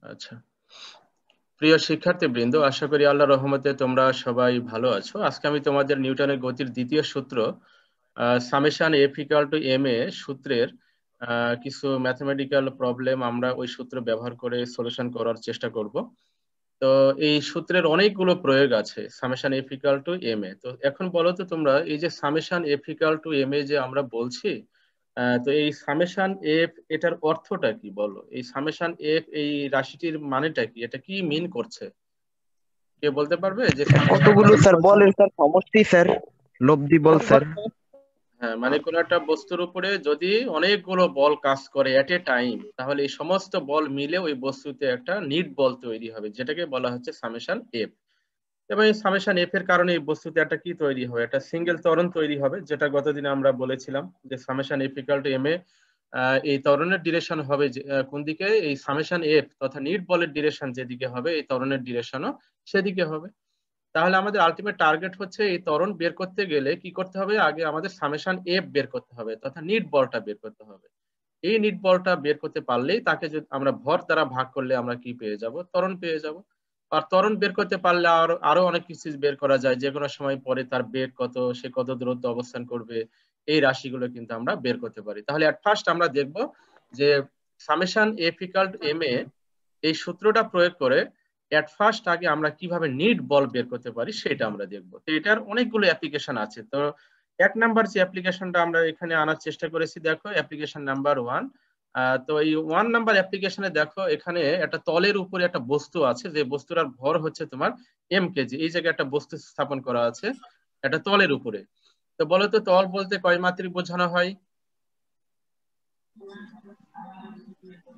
আচ্ছা, প্রিয় শিক্ষার্থীবৃন্দ, আশা করি আল্লাহর রহমতে তোমরা সবাই ভালো আছো। আজকে আমি তোমাদের নিউটনের গতির দ্বিতীয় সূত্র summation F equal to M A সূত্রের কিছু ম্যাথমেটিক্যাল প্রবলেম আমরা ওই সূত্র ব্যবহার করে সলিউশন করার চেষ্টা করব। তো এই সূত্রের অনেকগুলো প্রয়োগ আছে summation F equal to M A. তো এখন বলো তো তোমরা, এই যে summation F equal to M A যে আমরা বলছি, তো এই সামেশন এফ এটার অর্থটা কি বলো? এই সামেশন এফ এই রাশিটির মানেটা কি? এটা কি মিন করছে? কে বলতে পারবে যে সামেশন? কতগুলো স্যার বলের স্যার সমষ্টি স্যার, লব্ধি বল স্যার। হ্যাঁ, মানে কোনো একটা বস্তুর উপরে যদি অনেকগুলো বল কাজ করে এট এ টাইম, তাহলে এই সমস্ত বল মিলে ওই বস্তুতে একটা নিট বল তৈরি হবে, যেটাকে বলা হচ্ছে সামেশন এফ। এবং এই সামেশন এফ এর কারণে এই বস্তুতে একটা কি তৈরি হবে? একটা সিঙ্গেল ত্বরণ তৈরি হবে, যেটা গতদিনে আমরা বলেছিলাম যে summation F equal to M A এই ত্বরণের ডিরেকশন হবে কোন দিকে? এই সামেশন এফ তথা নিট বলের ডিরেকশন যেদিকে হবে, এই ত্বরণের ডিরেকশনও সেদিকে হবে। তাহলে আমাদের আলটিমেট টার্গেট হচ্ছে এই ত্বরণ বের করতে গেলে কি করতে হবে? আগে আমাদের সামেশন এফ বের করতে হবে, তথা নিট বলটা বের করতে হবে। এই নিট বলটা বের করতে পারলেই তাকে যদি আমরা ভর দ্বারা ভাগ করলে আমরা কি পেয়ে যাব? ত্বরণ পেয়ে যাব। আর ত্বরণ বের করতে পারলে আরো আরো অনেক কিছু বের করা যায়, যে কোনো সময় পরে তার বেগ কত, সে কত দূরত্ব অবস্থান করবে, এই রাশিগুলো কিন্তু আমরা বের করতে পারি। তাহলে এট ফার্স্ট আমরা দেখব যে summation F equal to M A এই সূত্রটা প্রয়োগ করে এট ফার্স্ট আগে আমরা কিভাবে নিট বল বের করতে পারি সেটা আমরা দেখবো। তো এটার অনেকগুলো অ্যাপ্লিকেশন আছে। তো এক নাম্বার যে অ্যাপ্লিকেশনটা আমরা এখানে আনার চেষ্টা করেছি, দেখো অ্যাপ্লিকেশন নাম্বার 1। তো এই 1 নাম্বার অ্যাপ্লিকেশনে দেখো, এখানে একটা তলের উপরে একটা বস্তু আছে, যে বস্তুটার ভর হচ্ছে তোমার এম কেজি। এই জায়গায় একটা বস্তু স্থাপন করা আছে একটা তলের উপরে। তো বলো তো, তল বলতে কয় মাত্রিক বোঝানো হয়?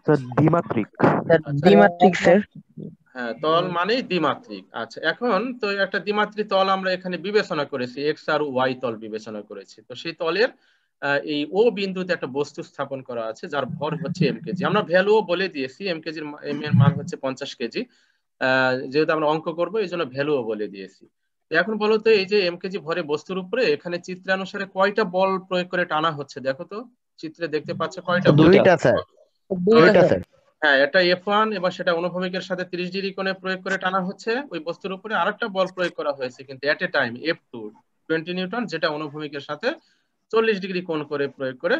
স্যার দ্বিমাত্রিক। স্যার আচ্ছা, দ্বিমাত্রিক স্যার। হ্যাঁ, তল মানেই দ্বিমাত্রিক। আচ্ছা, এখন তো একটা দ্বিমাত্রিক তল আমরা এখানে বিবেচনা করেছি, এক্স আর ওয়াই তল বিবেচনা করেছি। তো সেই তলের এই ও বিন্দুতে একটা বস্তু স্থাপন করা আছে, যার ভর হচ্ছে এম কেজি। আমরা ভ্যালুও বলে দিয়েছি, এম কেজির এম এর মান হচ্ছে 50 কেজি। যেহেতু আমরা অঙ্ক করবো, এই জন্য ভ্যালুও বলে দিয়েছি। তো এখন বলো তো, এই যে এম কেজি ভরে বস্তুর উপরে এখানে চিত্রানুসারে কয়টা বল প্রয়োগ করে টানা হচ্ছে? দেখো তো, চিত্রে দেখতে পাচ্ছ কয়টা বল? দুইটা। দুইটা স্যার, দুইটা দুইটা স্যার। স্যার। হ্যাঁ, এটা F1 এবং সেটা অনুভূমিকের সাথে 30 ডিগ্রি কোণে প্রয়োগ করে টানা হচ্ছে। ওই বস্তুর উপরে আরেকটা বল প্রয়োগ করা হয়েছে কিন্তু এট এ টাইম, F2 20 নিউটন, যেটা অনুভূমিকের সাথে 40 ডিগ্রি কোণ করে প্রয়োগ করে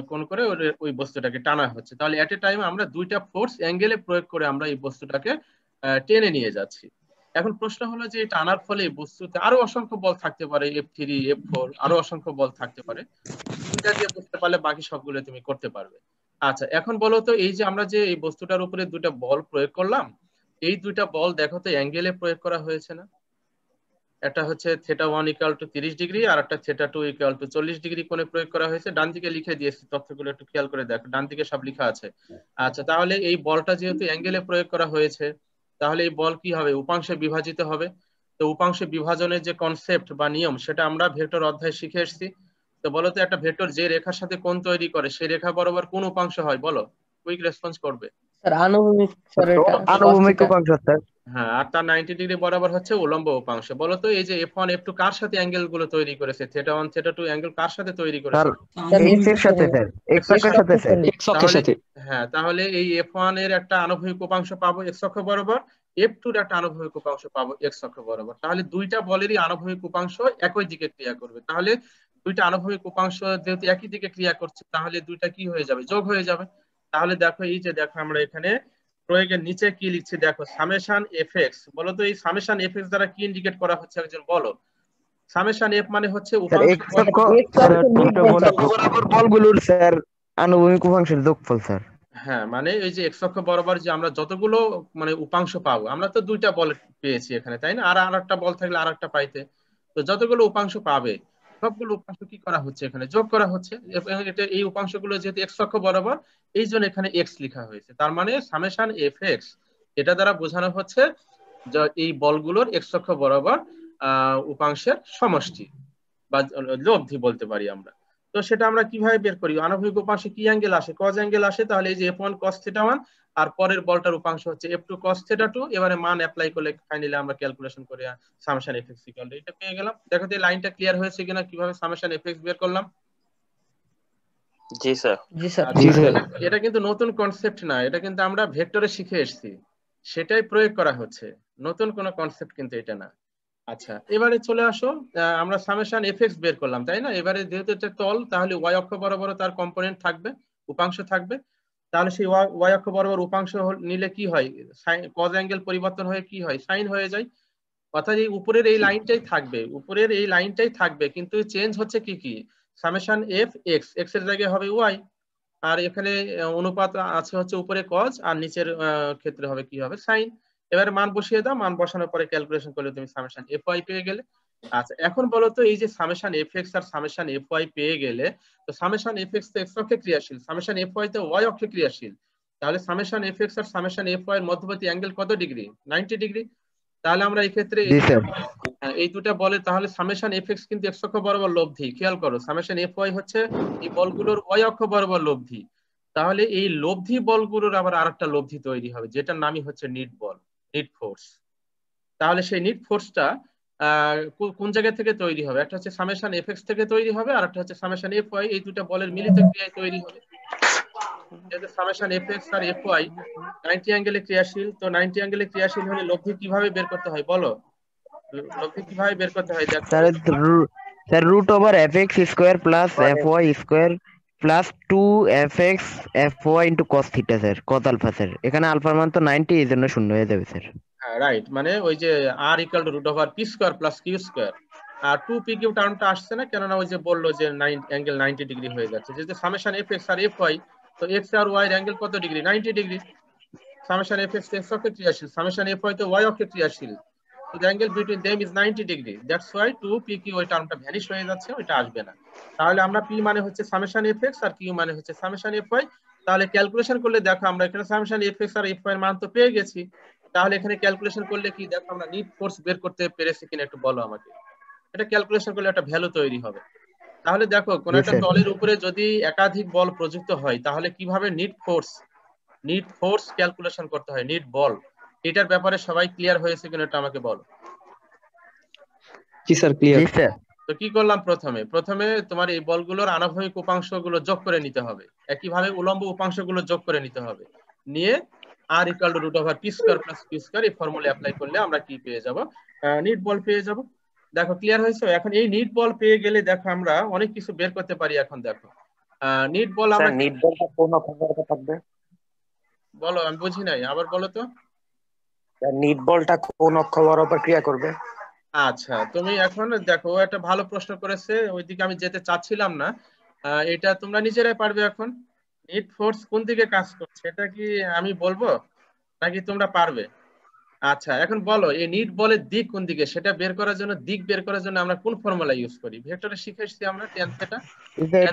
কোণ করে ওই বস্তুটাকে টানা হচ্ছে। তাহলে এট এ টাইম আমরা দুইটা ফোর্স অ্যাঙ্গেলে প্রয়োগ করে আমরা এই বস্তুটাকে টেনে নিয়ে যাচ্ছি। এখন প্রশ্ন হলো যে এই টানার ফলে এই বস্তুতে আরো অসংখ্য বল থাকতে পারে, F3 F4 আরো অসংখ্য বল থাকতে পারে। দুইটা দিয়ে বুঝতে পারলে বাকি সবগুলো তুমি করতে পারবে। আচ্ছা, এখন বলো তো, এই যে আমরা যে এই বস্তুটার উপরে দুইটা বল প্রয়োগ করলাম, এই দুইটা বল দেখো তো অ্যাঙ্গেলে প্রয়োগ করা হয়েছে না? একটা হচ্ছে θ1 ইকুয়াল টু 30 ডিগ্রি, আর একটা θ2 ইকুয়াল টু 40 ডিগ্রি কোণে প্রয়োগ করা হয়েছে। ডান দিকে লিখে দিয়েছি, তথ্যগুলো একটু খেয়াল করে দেখো, ডান দিকে সব লেখা আছে। আচ্ছা, তাহলে এই বলটা যেহেতু অ্যাঙ্গেলে প্রয়োগ করা হয়েছে, তাহলে এই বল কি হবে? উপাংশে বিভাজিত হবে। তো উপাংশে বিভাজনের যে কনসেপ্ট বা নিয়ম, সেটা আমরা ভেক্টর অধ্যায়ে শিখে এসেছি। তো বলো তো, একটা ভেক্টর যে রেখার সাথে কোণ তৈরি করে, সেই রেখা বরাবর কোন উপাংশ হয় বলো? কুইক রেসপন্স করবে। স্যার আনুভূমিক স্যার, এটা cos আনুভূমিক থিটা। উপাংশ স্যার। হ্যাঁ, আর তার 90 ডিগ্রি বরাবর হচ্ছে উলম্ব উপাংশ। বলতো, এই যে F1 F2 কার সাথে অ্যাঙ্গেল গুলো তৈরি করেছে? θ1 θ2 অ্যাঙ্গেল কার সাথে তৈরি স্যার করেছে? স্যার এক্স এর সাথে স্যার, এক্স এক্স এর অক্ষের সাথে। সাথে স্যার। এক্স অক্ষের তাহলে সাথে। হ্যাঁ, তাহলে এই F1 এর একটা আনুভূমিক উপাংশ পাবো এক্স অক্ষ বরাবর, F2 এর একটা আনুভূমিক উপাংশ পাবো এক্স অক্ষ বরাবর। তাহলে দুইটা বলেরই আনুভূমিক উপাংশ একই দিকে ক্রিয়া করবে। তাহলে দুইটা আনুভূমিক উপাংশ যেহেতু একই দিকে ক্রিয়া করছে, তাহলে দুইটা কি হয়ে যাবে? যোগ হয়ে যাবে। তাহলে দেখো, এই যে দেখো আমরা এখানে প্রয়োগের নিচে কি লিখছি দেখো, সামেশন এফ এক্স। বলো তো, এই সামেশন এফ এক্স দ্বারা কি ইন্ডিকেট করা হচ্ছে একজন বলো? সামেশন এফ মানে হচ্ছে স্যার উপাংশ এক্স বল। অক্ষ, এক্স স্যার অক্ষ নিট দুটো বল বলের স্যার। অক্ষ বরাবর বলগুলোর স্যার আনুভূমিক উপাংশের যোগফল স্যার। হ্যাঁ, মানে এই যে এক্স অক্ষ বরাবর যে আমরা যতগুলো মানে উপাংশ পাবো, আমরা তো দুইটা বল পেয়েছি এখানে, তাই না? আর আরেকটা বল থাকলে আরেকটা পাইতে। তো যতগুলো উপাংশ পাবে, সবগুলো উপাংশ কি করা হচ্ছে? এখানে যোগ করা হচ্ছে। এবং এটা এই উপাংশগুলো যেহেতু এক্স অক্ষ বরাবর, এই জন্য এখানে এক্স লেখা হয়েছে। তার মানে সামেশন এফ এক্স, এটা দ্বারা বোঝানো হচ্ছে যে এই বলগুলোর এক্স অক্ষ বরাবর উপাংশের সমষ্টি বা লব্ধি বলতে পারি আমরা। তো সেটা আমরা কিভাবে বের করি? আনুভূমিক উপাংশে কি অ্যাঙ্গেল আসে? কজ অ্যাঙ্গেল আসে। তাহলে এই যে F1 cos θ1, আর পরের বলটার উপাংশ হচ্ছে F2 cos θ2। এবারে মান অ্যাপ্লাই করলে ফাইনালি আমরা ক্যালকুলেশন করে সামেশন এফএক্স ইকুয়াল এটা পেয়ে গেলাম। দেখো তো এই লাইনটা ক্লিয়ার হয়েছে কিনা, কিভাবে সামেশন এফএক্স বের করলাম? জি স্যার। জি স্যার। জি আচ্ছা, স্যার। এটা কিন্তু নতুন কনসেপ্ট না, এটা কিন্তু আমরা ভেক্টরে শিখে এসেছি, সেটাই প্রয়োগ করা হচ্ছে, নতুন কোনো কনসেপ্ট কিন্তু এটা না। আচ্ছা, এবারে চলে আসো, আমরা সামেশন এফএক্স বের করলাম তাই না? এবারে যেহেতু এটা তল, তাহলে ওয়াই অক্ষ বরাবর তার কম্পোনেন্ট থাকবে, উপাংশ থাকবে। তাহলে সেই ওয়াই অক্ষ বরাবর উপাংশ নিলে কি হয়, কজ অ্যাঙ্গেল পরিবর্তন হয়ে কি হয়, সাইন হয়ে যায়। অর্থাৎ এই উপরের এই লাইনটাই থাকবে, উপরের এই লাইনটাই থাকবে, কিন্তু চেঞ্জ হচ্ছে কি কি, সামেশন এফ এক্স, এক্স এর জায়গায় হবে ওয়াই, আর এখানে অনুপাত আছে হচ্ছে উপরে কজ, আর নিচের ক্ষেত্রে হবে কি হবে সাইন। এবারে মান বসিয়ে দাও, মান বসানোর পরে ক্যালকুলেশন করলে তুমি সামেশন এফ ওয়াই পেয়ে গেলে। আচ্ছা, এখন বলো তো এই যে সামেশন এফ এক্স আর সামেশন এফ ওয়াই পেয়ে গেলে, তো সামেশন এফ এক্স তো এক্স অক্ষে ক্রিয়াশীল, সামেশন এফ ওয়াই তো ওয়াই অক্ষে ক্রিয়াশীল, তাহলে সামেশন এফ এক্স আর সামেশন এফ ওয়াই এর মধ্যবর্তী অ্যাঙ্গেল কত ডিগ্রি, 90 ডিগ্রি। তাহলে আমরা এই ক্ষেত্রে জি স্যার। এই দুটা বলে, তাহলে সামেশন এফ এক্স কিন্তু এক্স অক্ষ বরাবর লব্ধি, খেয়াল করো, সামেশন এফ ওয়াই হচ্ছে এই বলগুলোর ওয়াই অক্ষ বরাবর লব্ধি। তাহলে এই লব্ধি বলগুলোর আবার আরেকটা লব্ধি তৈরি হবে, যেটার নামই হচ্ছে নিট বল, নিট ফোর্স। তাহলে সেই নিট ফোর্সটা কোন জায়গা থেকে তৈরি হবে, একটা হচ্ছে সামেশন এফ এক্স থেকে তৈরি হবে, আর একটা হচ্ছে সামেশন এফ ওয়াই, এই দুটা বলের মিলিত ক্রিয়ায় তৈরি হবে। যেহেতু সামেশন এফ এক্স আর এফ ওয়াই 90 অ্যাঙ্গেলে ক্রিয়াশীল, তো 90 অ্যাঙ্গেলে ক্রিয়াশীল হলে লব্ধি কিভাবে বের করতে হয় বলো, লব্ধি কিভাবে বের করতে হয় দেখো। Sir sir root over F X square plus F Y square plus 2 fx fy into cos theta sir, কত আলফা স্যার, এখানে আলফার মান তো 90, এই জন্য শূন্য হয়ে যাবে স্যার। হ্যাঁ রাইট, মানে ওই যে R equal to root over P square plus Q square, আর 2 pq টার্মটা আসছে না, কেননা ওই যে বললো যে অ্যাঙ্গেল 90 ডিগ্রি হয়ে যাচ্ছে, যেহেতু সামেশন এফ এক্স আর এফ ওয়াই, তো এক্স আর ওয়াই এর অ্যাঙ্গেল কত degree, 90 degree. Summation F x x অক্ষে ক্রিয়াশীল, সামেশন এফ ওয়াই তো ওয়াই অক্ষে ক্রিয়াশীল, তো the angle between them is 90 degree, that's why 2pq ওই টার্মটা ভ্যানিশ হয়ে যাচ্ছে, ওইটা আসবে না। তাহলে আমরা পি মানে হচ্ছে সামেশন এফ এক্স আর কিউ মানে হচ্ছে সামেশন এফ ওয়াই। তাহলে ক্যালকুলেশন করলে দেখো আমরা এখানে সামেশন এফ এক্স আর এফ ওয়াই এর মান তো পেয়ে গেছি, তাহলে এখানে ক্যালকুলেশন করলে কি দেখো আমরা নিট ফোর্স বের করতে পেরেছি কিনা একটু বলো আমাকে। এটা ক্যালকুলেশন করলে একটা ভ্যালু তৈরি হবে। তাহলে দেখো কোন জি একটা স্যার। তলের উপরে যদি একাধিক বল প্রযুক্ত হয়, তাহলে কিভাবে নিট ফোর্স ক্যালকুলেশন করতে হয়, নিট বল, এটার ব্যাপারে সবাই ক্লিয়ার হয়েছে কিনা এটা আমাকে বলো। জি স্যার, ক্লিয়ার। জি স্যার। তো কি করলাম, প্রথমে প্রথমে তোমার এই বলগুলোর আনুভূমিক উপাংশগুলো যোগ করে নিতে হবে, একইভাবে উলম্ব উপাংশগুলো যোগ করে নিতে হবে, নিয়ে R equal to root over P square plus Q square এই ফর্মুলা অ্যাপ্লাই করলে আমরা কি পেয়ে যাব, নিট বল পেয়ে যাব। দেখো ক্লিয়ার হয়েছে। এখন এই নিট বল পেয়ে গেলে দেখো আমরা অনেক কিছু বের করতে পারি। এখন দেখো নিট বল আমরা স্যার নিট বলটা কোন অক্ষ বরাবর থাকবে? বলো, আমি বুঝি নাই, আবার বলো তো। স্যার নিট বলটা কোন অক্ষ বরাবর ক্রিয়া করবে? আচ্ছা, তুমি এখন দেখো একটা ভালো প্রশ্ন করেছে, ওইদিকে আমি যেতে চাচ্ছিলাম না। এটা তোমরা নিজেরাই পারবে। এখন নিট ফোর্স কোন দিকে কাজ করছে এটা কি আমি বলবো নাকি তোমরা পারবে? আচ্ছা, এখন বলো এই নিট বলের দিক কোন দিকে সেটা বের করার জন্য, দিক বের করার জন্য আমরা কোন ফর্মুলা ইউজ করি? ভেক্টরে শিখে এসেছি আমরা tan theta.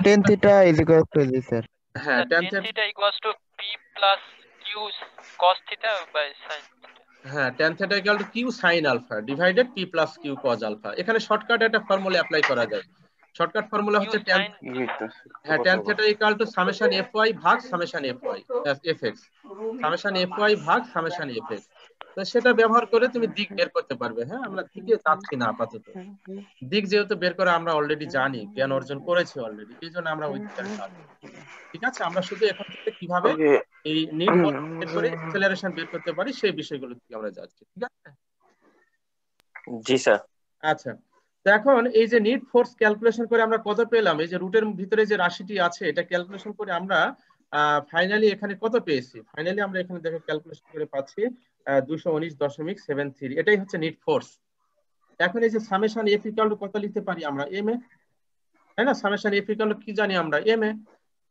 Tan theta is equal two, G sir. হ্যাঁ, tan theta equals to p plus q cos theta by sin theta. হ্যাঁ, tan theta equal to Q sine alpha divided P plus Q cos alpha. এখানে shortcut একটা formula apply করা যায়। Shortcut formula q হচ্ছে tan, sin হ্যাঁ, tan theta equal to summation F Y ভাগ summation F Y F X, summation F Y ভাগ summation F X. তো সেটা ব্যবহার করে তুমি দিক বের করতে পারবে। হ্যাঁ, আমরা দিকে যাচ্ছি না আপাতত, দিক যেহেতু বের করে আমরা অলরেডি জানি, জ্ঞান অর্জন করেছি অলরেডি, এই জন্য আমরা ওই দিকটা যাচ্ছি। ঠিক আছে, আমরা শুধু এখান থেকে কিভাবে এই নিট বল বের করে অ্যাক্সেলারেশন বের করতে পারি সেই বিষয়গুলো থেকে আমরা যাচ্ছি। ঠিক আছে। জি স্যার। আচ্ছা, তো এখন এই যে নিট ফোর্স ক্যালকুলেশন করে আমরা কত পেলাম, এই যে রুটের ভিতরে যে রাশিটি আছে এটা ক্যালকুলেশন করে আমরা ফাইনালি এখানে কত পেয়েছি। ফাইনালি আমরা এখানে দেখো ক্যালকুলেশন করে পাচ্ছি 219.73, এটাই হচ্ছে নিট ফোর্স। এখন এই যে সামেশন এফ ইকুয়াল টু কত লিখতে পারি আমরা, এম এ, তাই না? সামেশন এফ ইকুয়াল টু কি জানি আমরা, এম এ।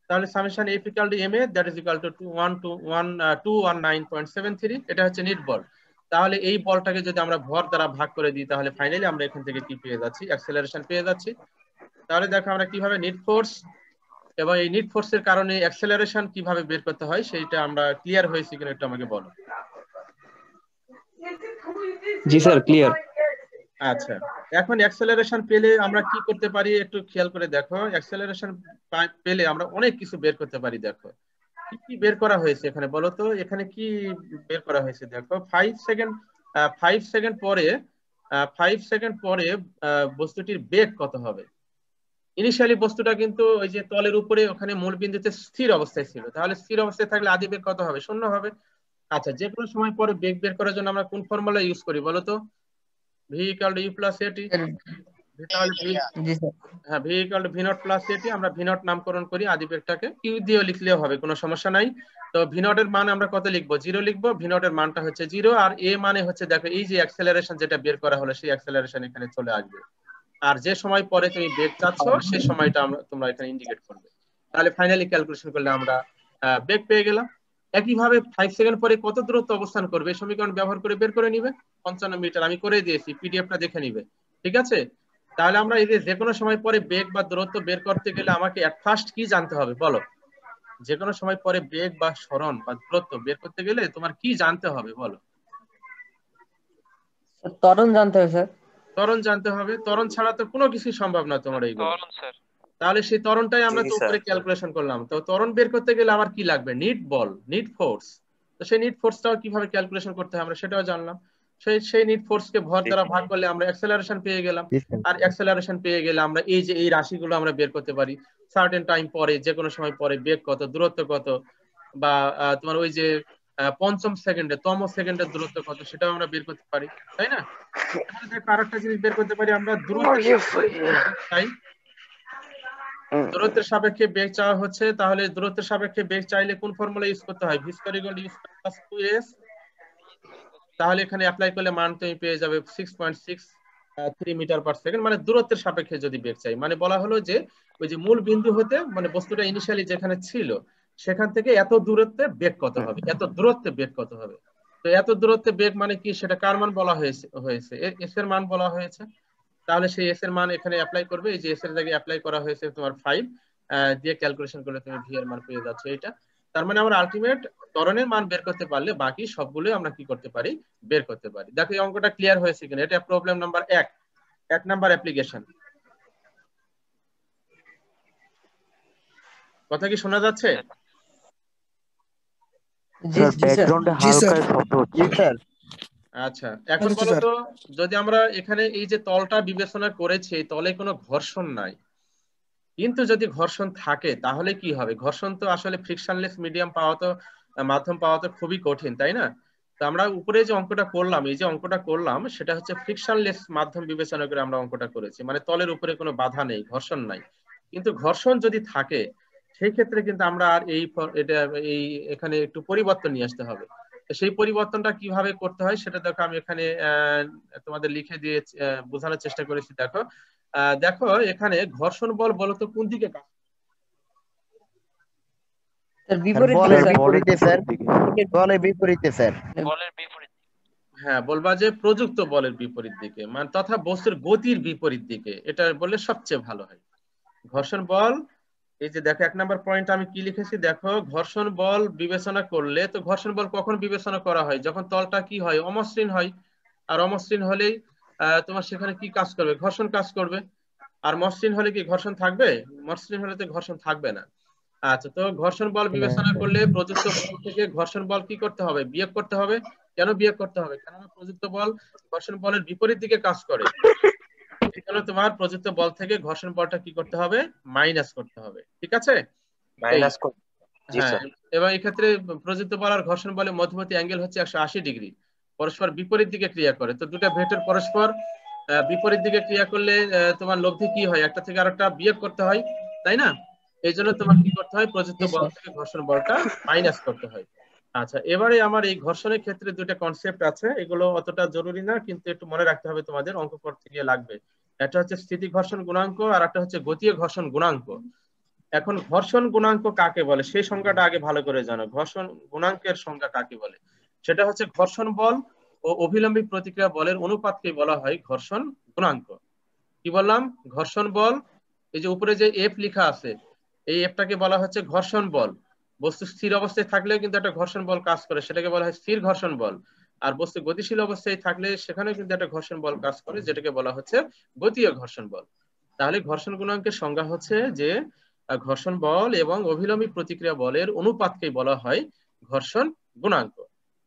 তাহলে summation F equal to M A, that is equal to 219.73, এটা হচ্ছে নিট বল। তাহলে এই বলটাকে যদি আমরা ভর দ্বারা ভাগ করে দিই, তাহলে ফাইনালি আমরা এখান থেকে কি পেয়ে যাচ্ছি, অ্যাক্সেলারেশন পেয়ে যাচ্ছি। তাহলে দেখো আমরা কিভাবে নিট ফোর্স এবং এই নিট ফোর্সের কারণে অ্যাক্সেলারেশন কিভাবে বের করতে হয় সেইটা আমরা ক্লিয়ার হয়েছি কিনা একটু আমাকে বলো। জি স্যার, ক্লিয়ার। আচ্ছা, এখন অ্যাক্সেলারেশন পেলে আমরা কি করতে পারি একটু খেয়াল করে দেখো। অ্যাক্সেলারেশন পেলে আমরা অনেক কিছু বের করতে পারি। দেখো কি কি বের করা হয়েছে এখানে, বলো তো এখানে কি বের করা হয়েছে। দেখো 5 সেকেন্ড, 5 সেকেন্ড পরে 5 সেকেন্ড পরে বস্তুটির বেগ কত হবে। ইনিশিয়ালি বস্তুটা কিন্তু ওই যে তলের উপরে ওখানে মূল বিন্দুতে স্থির অবস্থায় ছিল, তাহলে স্থির অবস্থায় থাকলে আদি বেগ কত হবে? 0 হবে। আচ্ছা, যে কোনো সময় পরে বেগ বের করার জন্য আমরা কোন ফর্মুলা ইউজ করি বলো তো? v = u + at। তাহলে জি স্যার। হ্যাঁ, v = v0 + at, আমরা v0 নামকরণ করি, আদি বেগটাকে q দিয়ে লিখলেও হবে, কোনো সমস্যা নাই। তো v0 এর মান আমরা কত লিখবো? 0 লিখবো। v0 এর মানটা হচ্ছে 0, আর a মানে হচ্ছে দেখো এই যে অ্যাক্সেলারেশন যেটা বের করা হলো সেই অ্যাক্সেলারেশন এখানে চলে আসবে। আর যে সময় পরে তুমি বেগ চাচ্ছ সেই সময়টা তোমরা এখানে ইন্ডিকেট করবে। তাহলে ফাইনালি ক্যালকুলেশন করলে আমরা বেগ পেয়ে গেলাম। একইভাবে 5 সেকেন্ড পরে কত দূরত্ব অবস্থান করবে সমীকরণ ব্যবহার করে বের করে নিবে 55 মিটার। আমি করে দিয়েছি, পিডিএফটা দেখে নিবে, ঠিক আছে? তাহলে আমরা এই যে কোনো সময় পরে বেগ বা দূরত্ব বের করতে গেলে আমাকে এট ফার্স্ট কি জানতে হবে বলো? যে কোনো সময় পরে বেগ বা সরণ বা দূরত্ব বের করতে গেলে তোমার কি জানতে হবে বলো? ত্বরণ জানতে হবে স্যার। ত্বরণ জানতে হবে। ত্বরণ ছাড়া তো কোনো কিছু সম্ভব না তোমার এইগুলো। ত্বরণ স্যার। তাহলে সেই ত্বরণটাই আমরা জি, তো স্যার। উপরে ক্যালকুলেশন করলাম। তো ত্বরণ বের করতে গেলে আবার কি লাগবে? নিট বল, নিট ফোর্স। তো সেই নিট ফোর্সটাও কিভাবে ক্যালকুলেশন করতে হয় আমরা সেটাও জানলাম। সেই নিট ফোর্সকে ভর দ্বারা ভাগ করলে আমরা অ্যাক্সেলারেশন পেয়ে গেলাম। আর অ্যাক্সেলারেশন পেয়ে গেলে আমরা এই যে এই রাশিগুলো আমরা বের করতে পারি। সার্টেন টাইম পরে, যে কোনো সময় পরে বেগ কত, দূরত্ব কত, বা তোমার ওই যে পঞ্চম সেকেন্ডে, তম সেকেন্ডের দূরত্ব কত, সেটাও আমরা বের করতে পারি, তাই না? এখানে দেখো আরেকটা জিনিস বের করতে পারি আমরা, দূরত্বের তাই দূরত্বের সাপেক্ষে বেগ চাওয়া হচ্ছে। তাহলে দূরত্বের সাপেক্ষে বেগ চাইলে কোন ফর্মুলা ইউজ করতে হয়? v² = u² + 2s। তাহলে এখানে অ্যাপ্লাই করলে মান তুমি পেয়ে যাবে 6.63 মিটার পার সেকেন্ড। মানে দূরত্বের সাপেক্ষে যদি বেগ চাই, মানে বলা হলো যে ওই যে মূল বিন্দু হতে, মানে বস্তুটা ইনিশিয়ালি যেখানে ছিল সেখান থেকে এত দূরত্বে বেগ কত হবে, এত দূরত্বে বেগ কত হবে। তো এত দূরত্বে বেগ মানে কি, সেটা কার মান বলা হয়েছে এস এর মান বলা হয়েছে। তাহলে সেই এস এর মান এখানে অ্যাপ্লাই করবে। এই যে এস এর জায়গায় অ্যাপ্লাই করা হয়েছে তোমার 5 দিয়ে ক্যালকুলেশন করলে তুমি ভি এর মান পেয়ে যাচ্ছে এটা। তার মানে আমরা আলটিমেট ত্বরণের মান বের করতে পারলে বাকি সবগুলো আমরা কি করতে পারি? বের করতে পারি। দেখো এই অঙ্কটা ক্লিয়ার হয়েছে কিনা? এটা প্রবলেম নাম্বার 1 নাম্বার অ্যাপ্লিকেশন। কথা কি শোনা যাচ্ছে? জি স্যার জি স্যার। ব্যাকগ্রাউন্ডে জি স্যার। হালকা শব্দ হচ্ছে। জি স্যার। আচ্ছা, এখন হচ্ছে বলো স্যার। তো, যদি আমরা এখানে এই যে তলটা বিবেচনা করেছি, এই তলে কোনো ঘর্ষণ নাই, কিন্তু যদি ঘর্ষণ থাকে তাহলে কি হবে? ঘর্ষণ তো আসলে ফ্রিকশনলেস মিডিয়াম পাওয়া তো, মাধ্যম পাওয়া তো খুবই কঠিন, তাই না? তো আমরা উপরে যে অঙ্কটা করলাম, এই যে অঙ্কটা করলাম সেটা হচ্ছে ফ্রিকশনলেস মাধ্যম বিবেচনা করে আমরা অঙ্কটা করেছি, মানে তলের উপরে কোনো বাধা নেই, ঘর্ষণ নাই। কিন্তু ঘর্ষণ যদি থাকে সেই ক্ষেত্রে কিন্তু আমরা আর এটা এই এখানে একটু পরিবর্তন নিয়ে আসতে হবে। তো সেই পরিবর্তনটা কিভাবে করতে হয় সেটা দেখো আমি এখানে তোমাদের লিখে দিয়ে বোঝানোর চেষ্টা করেছি। দেখো দেখো এখানে ঘর্ষণ বল বলতো কোন দিকে কাজ স্যার বিপরীত দিকে বলের স্যার। বিপরীতে স্যার। বলের বিপরীতে স্যার। বলের বিপরীত। হ্যাঁ, বলবা যে প্রযুক্ত বলের বিপরীত দিকে, মানে তথা বস্তুর গতির বিপরীত দিকে, এটা বললে সবচেয়ে ভালো হয়। ঘর্ষণ বল, এই যে দেখো 1 নাম্বার পয়েন্ট আমি কি লিখেছি দেখো, ঘর্ষণ বল বিবেচনা করলে, তো ঘর্ষণ বল কখন বিবেচনা করা হয়? যখন তলটা কি হয়? অমসৃণ হয়। আর অমসৃণ হলেই তোমার সেখানে কি কাজ করবে? ঘর্ষণ কাজ করবে। আর মসৃণ হলে কি ঘর্ষণ থাকবে? মসৃণ হলে তো ঘর্ষণ থাকবে না। আচ্ছা, তো ঘর্ষণ বল বিবেচনা করলে প্রযুক্ত বল থেকে ঘর্ষণ বল কি করতে হবে? বিয়োগ করতে হবে। কেন বিয়োগ করতে হবে? কারণ প্রযুক্ত বল ঘর্ষণ বলের বিপরীত দিকে কাজ করে। এখানে তোমার প্রযুক্ত বল থেকে ঘর্ষণ বলটা কি করতে হবে? মাইনাস করতে হবে, ঠিক আছে? মাইনাস জি হ্যাঁ, স্যার। এবং এই ক্ষেত্রে প্রযুক্ত বল আর ঘর্ষণ বলের মধ্যবর্তী অ্যাঙ্গেল হচ্ছে 180 ডিগ্রি, পরস্পর বিপরীত দিকে ক্রিয়া করে। তো দুটো ভেক্টর পরস্পর বিপরীত দিকে ক্রিয়া করলে তোমার লব্ধি কি হয়? একটা থেকে আরেকটা বিয়োগ করতে হয়, তাই না? এই জন্য তোমার কি করতে হয়? প্রযুক্ত বল থেকে ঘর্ষণ বলটা মাইনাস করতে হয়। আচ্ছা, এবারে আমার এই ঘর্ষণের ক্ষেত্রে দুটো কনসেপ্ট আছে, এগুলো অতটা জরুরি না, কিন্তু একটু মনে রাখতে হবে, তোমাদের অঙ্ক করতে গিয়ে লাগবে। একটা হচ্ছে স্থিতি ঘর্ষণ গুণাঙ্ক, আর একটা হচ্ছে গতীয় ঘর্ষণ গুণাঙ্ক। এখন ঘর্ষণ গুণাঙ্ক কাকে বলে সেই সংজ্ঞাটা আগে ভালো করে জানো। ঘর্ষণ গুণাঙ্কের সংজ্ঞা কাকে বলে? সেটা হচ্ছে ঘর্ষণ বল ও অভিলম্বী প্রতিক্রিয়া বলের অনুপাতকে বলা হয় ঘর্ষণ গুণাঙ্ক। কি বললাম? ঘর্ষণ বল, এই যে উপরে যে এফ লেখা আছে, এই এফটাকে বলা হচ্ছে ঘর্ষণ বল। বস্তু স্থির অবস্থায় থাকলেও কিন্তু একটা ঘর্ষণ বল কাজ করে, সেটাকে বলা হয় স্থির ঘর্ষণ বল। আর বস্তু গতিশীল অবস্থায় থাকলে সেখানেও কিন্তু একটা ঘর্ষণ বল কাজ করে, যেটাকে বলা হচ্ছে গতীয় ঘর্ষণ বল। তাহলে ঘর্ষণ গুণাঙ্কের সংজ্ঞা হচ্ছে যে ঘর্ষণ বল এবং অভিলম্বী প্রতিক্রিয়া বলের অনুপাতকে বলা হয় ঘর্ষণ গুণাঙ্ক।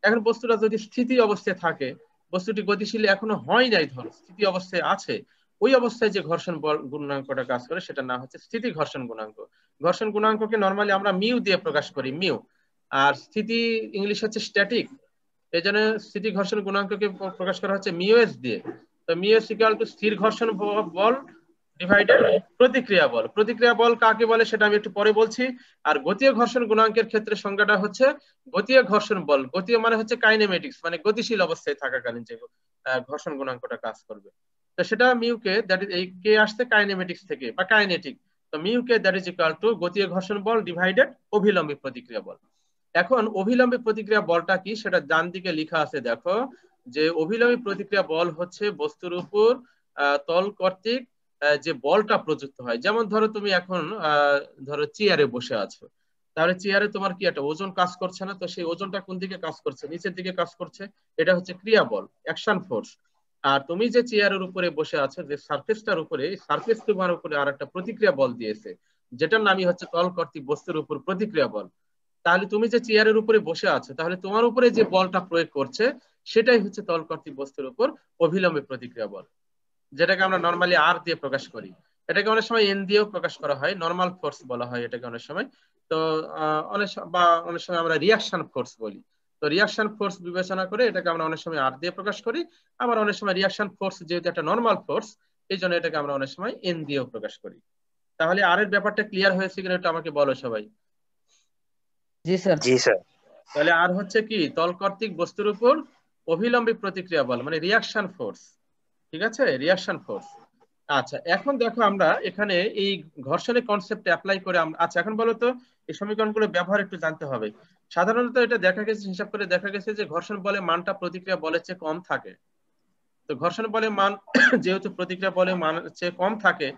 এখন বস্তুটা যদি স্থিতি অবস্থায় থাকে, বস্তুটি গতিশীল এখনো হয় নাই, ধরো স্থিতি অবস্থায় আছে, ওই অবস্থায় যে ঘর্ষণ বল গুণাঙ্কটা কাজ করে সেটার নাম হচ্ছে স্থিতি ঘর্ষণ গুণাঙ্ক। ঘর্ষণ গুণাঙ্ককে নরমালি আমরা মিউ দিয়ে প্রকাশ করি, মিউ। আর স্থিতি ইংলিশ হচ্ছে স্ট্যাটিক, এই জন্য স্থিতি ঘর্ষণ গুণাঙ্ককে প্রকাশ করা হচ্ছে মিউএস দিয়ে। তো মিউএস ইকুয়াল টু স্থির ঘর্ষণ বল ডিভাইডেড প্রতিক্রিয়া বল। প্রতিক্রিয়া বল কাকে বলে সেটা আমি একটু পরে বলছি। আর গতীয় ঘর্ষণ গুণাঙ্কের ক্ষেত্রে সংজ্ঞাটা হচ্ছে গতীয় ঘর্ষণ বল। গতীয় মানে হচ্ছে কাইনেমেটিক্স, মানে গতিশীল অবস্থায় থাকাকালীন যে ঘর্ষণ গুণাঙ্কটা কাজ করবে। তো সেটা মিউকে, দ্যাট ইজ এই কে আসছে কাইনেমেটিক্স থেকে বা কাইনেটিক। তো মিউকে দ্যাট ইজ ইকুয়াল টু গতীয় ঘর্ষণ বল ডিভাইডেড অভিলম্বী প্রতিক্রিয়া বল। এখন অভিলম্বী প্রতিক্রিয়া বলটা কি সেটা ডান দিকে লেখা আছে, দেখো যে অভিলম্বী প্রতিক্রিয়া বল হচ্ছে বস্তুর উপর তল কর্তৃক যে বলটা প্রযুক্ত হয়। যেমন ধরো তুমি এখন ধরো চেয়ারে বসে আছো, তাহলে চেয়ারে তোমার কি একটা ওজন কাজ করছে না? তো সেই ওজনটা কোন দিকে কাজ করছে? নিচের দিকে কাজ করছে, এটা হচ্ছে ক্রিয়া বল, অ্যাকশন ফোর্স। আর তুমি যে চেয়ারের উপরে বসে আছো, যে সারফেসটার উপরে, সারফেস তোমার উপরে আর একটা প্রতিক্রিয়া বল দিয়েছে, যেটার নামই হচ্ছে তল কর্তৃক বস্তুর উপর প্রতিক্রিয়া বল। তাহলে তুমি যে চেয়ারের উপরে বসে আছো, তাহলে তোমার উপরে যে বলটা প্রয়োগ করছে সেটাই হচ্ছে তল কর্তৃক বস্তুর উপর অভিলম্বী প্রতিক্রিয়া বল, যেটাকে আমরা নরমালি আর দিয়ে প্রকাশ করি। এটাকে অনেক সময় এন দিয়েও প্রকাশ করা হয়, নরমাল ফোর্স বলা হয় এটাকে অনেক সময়। তো অনেক সময় আমরা রিয়াকশন ফোর্স বলি। তো রিয়াকশন ফোর্স বিবেচনা করে এটাকে আমরা অনেক সময় আর দিয়ে প্রকাশ করি, আবার অনেক সময় রিয়াকশন ফোর্স যেহেতু একটা নরমাল ফোর্স, এই জন্য এটাকে আমরা অনেক সময় এন দিয়েও প্রকাশ করি। তাহলে আর এর ব্যাপারটা ক্লিয়ার হয়েছে কিনা এটা আমাকে বলো সবাই। জি স্যার। জি স্যার। তাহলে আর হচ্ছে কি তল কর্তৃক বস্তুর উপর অভিলম্বী প্রতিক্রিয়া বল, মানে রিয়াকশন ফোর্স। ঠিক আছে, রিয়াকশন ফোর্স। আচ্ছা, এখন দেখো আমরা এখানে এই ঘর্ষণের কনসেপ্ট অ্যাপ্লাই করে আচ্ছা এখন বলো তো এই সমীকরণগুলো ব্যবহার একটু জানতে হবে। সাধারণত এটা দেখা গেছে, হিসাব করে দেখা গেছে যে ঘর্ষণ বলে মানটা প্রতিক্রিয়া বলের চেয়ে কম থাকে। তো ঘর্ষণ বলে মান যেহেতু প্রতিক্রিয়া বলে মান চেয়ে কম থাকে,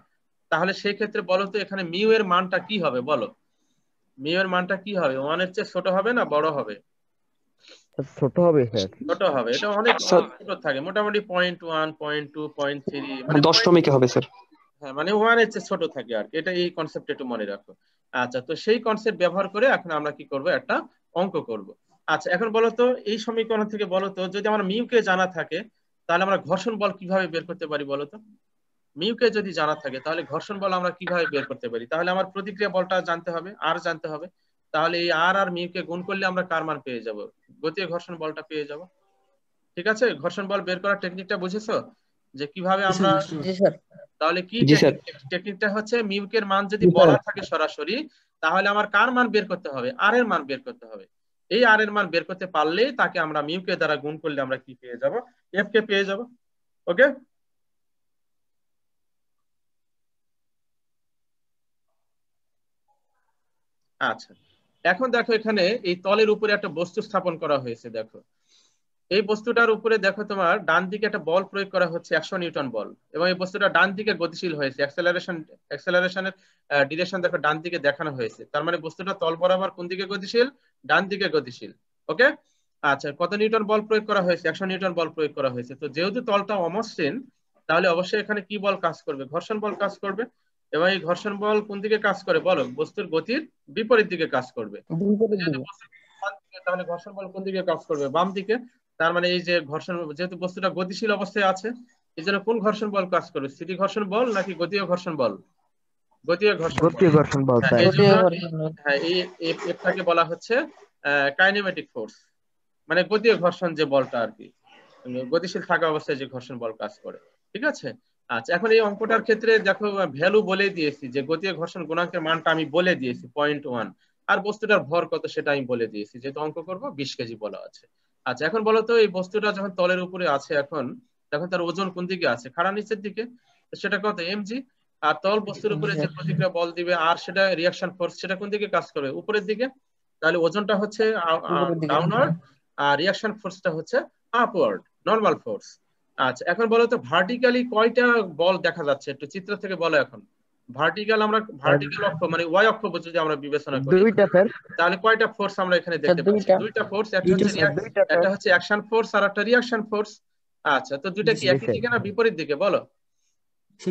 তাহলে সেই ক্ষেত্রে বলো তো এখানে মিউ এর মানটা কি হবে? বলো, মিউ এর মানটা কি হবে? 1 এর চেয়ে ছোট হবে না বড় হবে? ছোট হবে স্যার। ছোট হবে। এটা অনেক স্যার ছোট থাকে, মোটামুটি 0.1, 0.2, 0.3, মানে 10 হবে স্যার। হ্যাঁ, মানে 1 এর চেয়ে ছোট থাকে আর কি। এটা এই কনসেপ্ট একটু মনে রাখো। আচ্ছা, তো সেই কনসেপ্ট ব্যবহার করে এখন আমরা কি করব, একটা অঙ্ক করব। আচ্ছা, এখন বলো তো এই সমীকরণ থেকে বলো তো যদি আমার মিউকে জানা থাকে তাহলে আমরা ঘর্ষণ বল কিভাবে বের করতে পারি বলো তো? মিউকে যদি জানা থাকে তাহলে ঘর্ষণ বল আমরা কিভাবে বের করতে পারি? তাহলে আমার প্রতিক্রিয়া বলটা জানতে হবে, আর জানতে হবে। তাহলে এই আর মিউকে গুণ করলে আমরা কার মান পেয়ে যাব? গতীয় ঘর্ষণ বলটা পেয়ে যাব। ঠিক আছে, ঘর্ষণ বল বের করার টেকনিকটা বুঝেছো যে কিভাবে আমরা? জি স্যার। তাহলে কি জি স্যার। টেকনিকটা হচ্ছে মিউকের মান যদি বলা থাকে সরাসরি, তাহলে আমার কার মান বের করতে হবে? আর এর মান বের করতে হবে। এই আর এর মান বের করতে পারলেই তাকে আমরা মিউকে দ্বারা গুণ করলে আমরা কি পেয়ে যাব? এফ কে পেয়ে যাব। ওকে, আচ্ছা এখন দেখো এখানে এই তলের উপরে একটা বস্তু স্থাপন করা হয়েছে। দেখো এই বস্তুটার উপরে দেখো তোমার ডান দিকে একটা বল প্রয়োগ করা হচ্ছে 100 নিউটন বল, এবং এই বস্তুটা ডান দিকে গতিশীল হয়েছে। অ্যাক্সেলারেশনের ডিরেকশন দেখো ডান দিকে দেখানো হয়েছে, তার মানে বস্তুটা তল বরাবর কোন দিকে গতিশীল? ডান দিকে গতিশীল। ওকে, আচ্ছা কত নিউটন বল প্রয়োগ করা হয়েছে? 100 নিউটন বল প্রয়োগ করা হয়েছে। তো যেহেতু তলটা অমসৃণ, তাহলে অবশ্যই এখানে কি বল কাজ করবে? ঘর্ষণ বল কাজ করবে। এবং এই ঘর্ষণ বল কোন দিকে কাজ করে বলো? বস্তুর গতির বিপরীত দিকে কাজ করবে। তাহলে ঘর্ষণ বল কোন দিকে কাজ করবে? বাম দিকে। তার মানে এই যে ঘর্ষণ, যেহেতু বস্তুটা গতিশীল অবস্থায় আছে, এই জন্য কোন ঘর্ষণ বল কাজ করবে? স্থিতি ঘর্ষণ বল নাকি গতীয় ঘর্ষণ বল? গতীয় ঘর্ষণ বল। গতীয় ঘর্ষণ বল হ্যাঁ, স্যার। এই জন্য হ্যাঁ এই এফটাকে বলা হচ্ছে কাইনেমেটিক ফোর্স, মানে গতীয় ঘর্ষণ যে বলটা আর কি, গতিশীল থাকা অবস্থায় যে ঘর্ষণ বল কাজ করে। ঠিক আছে, আচ্ছা এখন এই অঙ্কটার ক্ষেত্রে দেখো ভ্যালু বলে দিয়েছি, যে গতীয় ঘর্ষণ গুণাঙ্কের মানটা আমি বলে দিয়েছি 0.1, আর বস্তুটার ভর কত সেটা আমি বলে দিয়েছি। যেহেতু অঙ্ক করবো 20 কেজি বলা আছে। আচ্ছা এখন বলো তো এই বস্তুটা যখন তলের উপরে আছে এখন তার ওজন কোন দিকে আছে? খাড়া নিচের দিকে। সেটা কত? mg। আর তল বস্তুর উপরে যে প্রতিক্রিয়া বল দিবে আর সেটা রিয়াকশন ফোর্স, সেটা কোন দিকে কাজ করবে? উপরের দিকে। তাহলে ওজনটা হচ্ছে ডাউনওয়ার্ড আর রিয়াকশন ফোর্সটা হচ্ছে আপওয়ার্ড, নরমাল ফোর্স। আচ্ছা এখন বলো তো ভার্টিক্যালি কয়টা বল দেখা যাচ্ছে? একটু চিত্র থেকে বলো। এখন ভার্টিক্যাল, আমরা ভার্টিক্যাল অক্ষ মানে ওয়াই অক্ষ যদি আমরা বিবেচনা করি, দুইটা স্যার। তাহলে কয়টা ফোর্স আমরা এখানে দেখতে পাচ্ছি? দুইটা ফোর্স, একটা হচ্ছে অ্যাকশন ফোর্স আর একটা রিয়াকশন ফোর্স। আচ্ছা, তো দুইটা কি একই দিকে না বিপরীত দিকে বলো?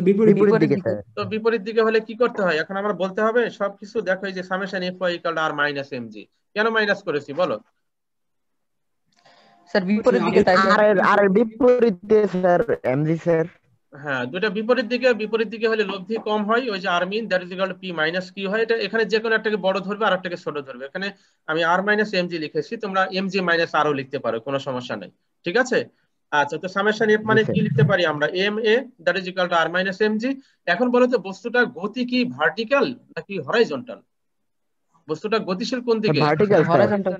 বিপরীত দিকে স্যার। তো বিপরীত দিকে হলে কি করতে হয়? এখন আমরা বলতে হবে সবকিছু দেখো, এই যে সামেশন এফ ওয়াই ইকুয়াল আর মাইনাস এমজি, কেন মাইনাস করেছি বলো? স্যার বিপরীত দিকে, তাই আর এর বিপরীতে স্যার এমজি স্যার। হ্যাঁ, দুইটা বিপরীত দিকে হলে লব্ধি কম হয়, ওই যে R mean that is equal to P minus Q হয়। এটা এখানে যে কোনো একটাকে বড় ধরবে আর একটাকে ছোট ধরবে। এখানে আমি আর মাইনাস এম জি লিখেছি, তোমরা এম জি মাইনাস আরও লিখতে পারো, কোনো সমস্যা নেই। ঠিক আছে। আচ্ছা, তো সামেশন এফ জি মানে স্যার। কি লিখতে পারি আমরা? M A that is equal to R minus M G. এখন বলো তো বস্তুটা গতি কি ভার্টিক্যাল নাকি হরাইজন্টাল? বস্তুটা গতিশীল কোন দিকে? Vertical sir. হরাইজন্টাল।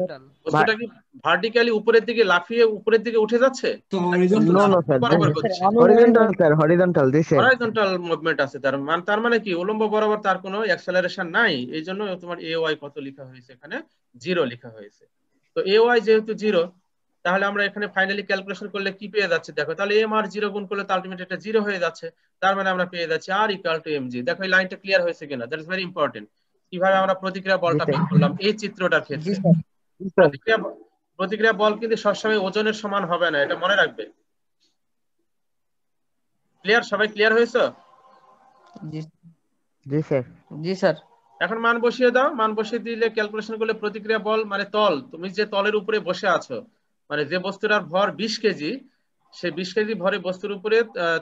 বস্তুটা কি ভার্টিক্যালি উপরের দিকে লাফিয়ে উপরের দিকে উঠে যাচ্ছে, নাকি বস্তুটা নো নো স্যার, বরাবর করছে? Horizontal sir, horizontal. জি স্যার। হরাইজন্টাল মুভমেন্ট আছে, তার মানে কি উলম্ব বরাবর তার কোনো অ্যাক্সেলারেশন নাই। এই জন্য তোমার এ ওয়াই কত লেখা হয়েছে এখানে? 0 লেখা হয়েছে। তো এ ওয়াই যেহেতু 0, তাহলে আমরা এখানে ফাইনালি ক্যালকুলেশন করলে কি পেয়ে যাচ্ছে দেখো, তাহলে এম আর 0 গুণ করলে তো আলটিমেট এটা 0 হয়ে যাচ্ছে। তার মানে আমরা পেয়ে যাচ্ছি R equal to M G. দেখো এই লাইনটা ক্লিয়ার হয়েছে কিনা, দ্যাট ইজ ভেরি ইম্পর্টেন্ট। কিভাবে আমরা প্রতিক্রিয়া জি বলটা স্যার। বের করলাম এই চিত্রটার জি ক্ষেত্রে। স্যার। জি স্যার। প্রতিক্রিয়া প্রতিক্রিয়া বল কিন্তু সবসময় ওজনের সমান হবে না, এটা মনে রাখবে। ক্লিয়ার? সবাই ক্লিয়ার হয়েছে? জি জি স্যার। জি স্যার। এখন মান বসিয়ে দাও, মান বসিয়ে দিলে ক্যালকুলেশন করলে প্রতিক্রিয়া বল মানে তল, তুমি যে তলের উপরে বসে আছো, মানে যে বস্তুটার ভর 20 কেজি, সেই 20 কেজি ভরে বস্তুর উপরে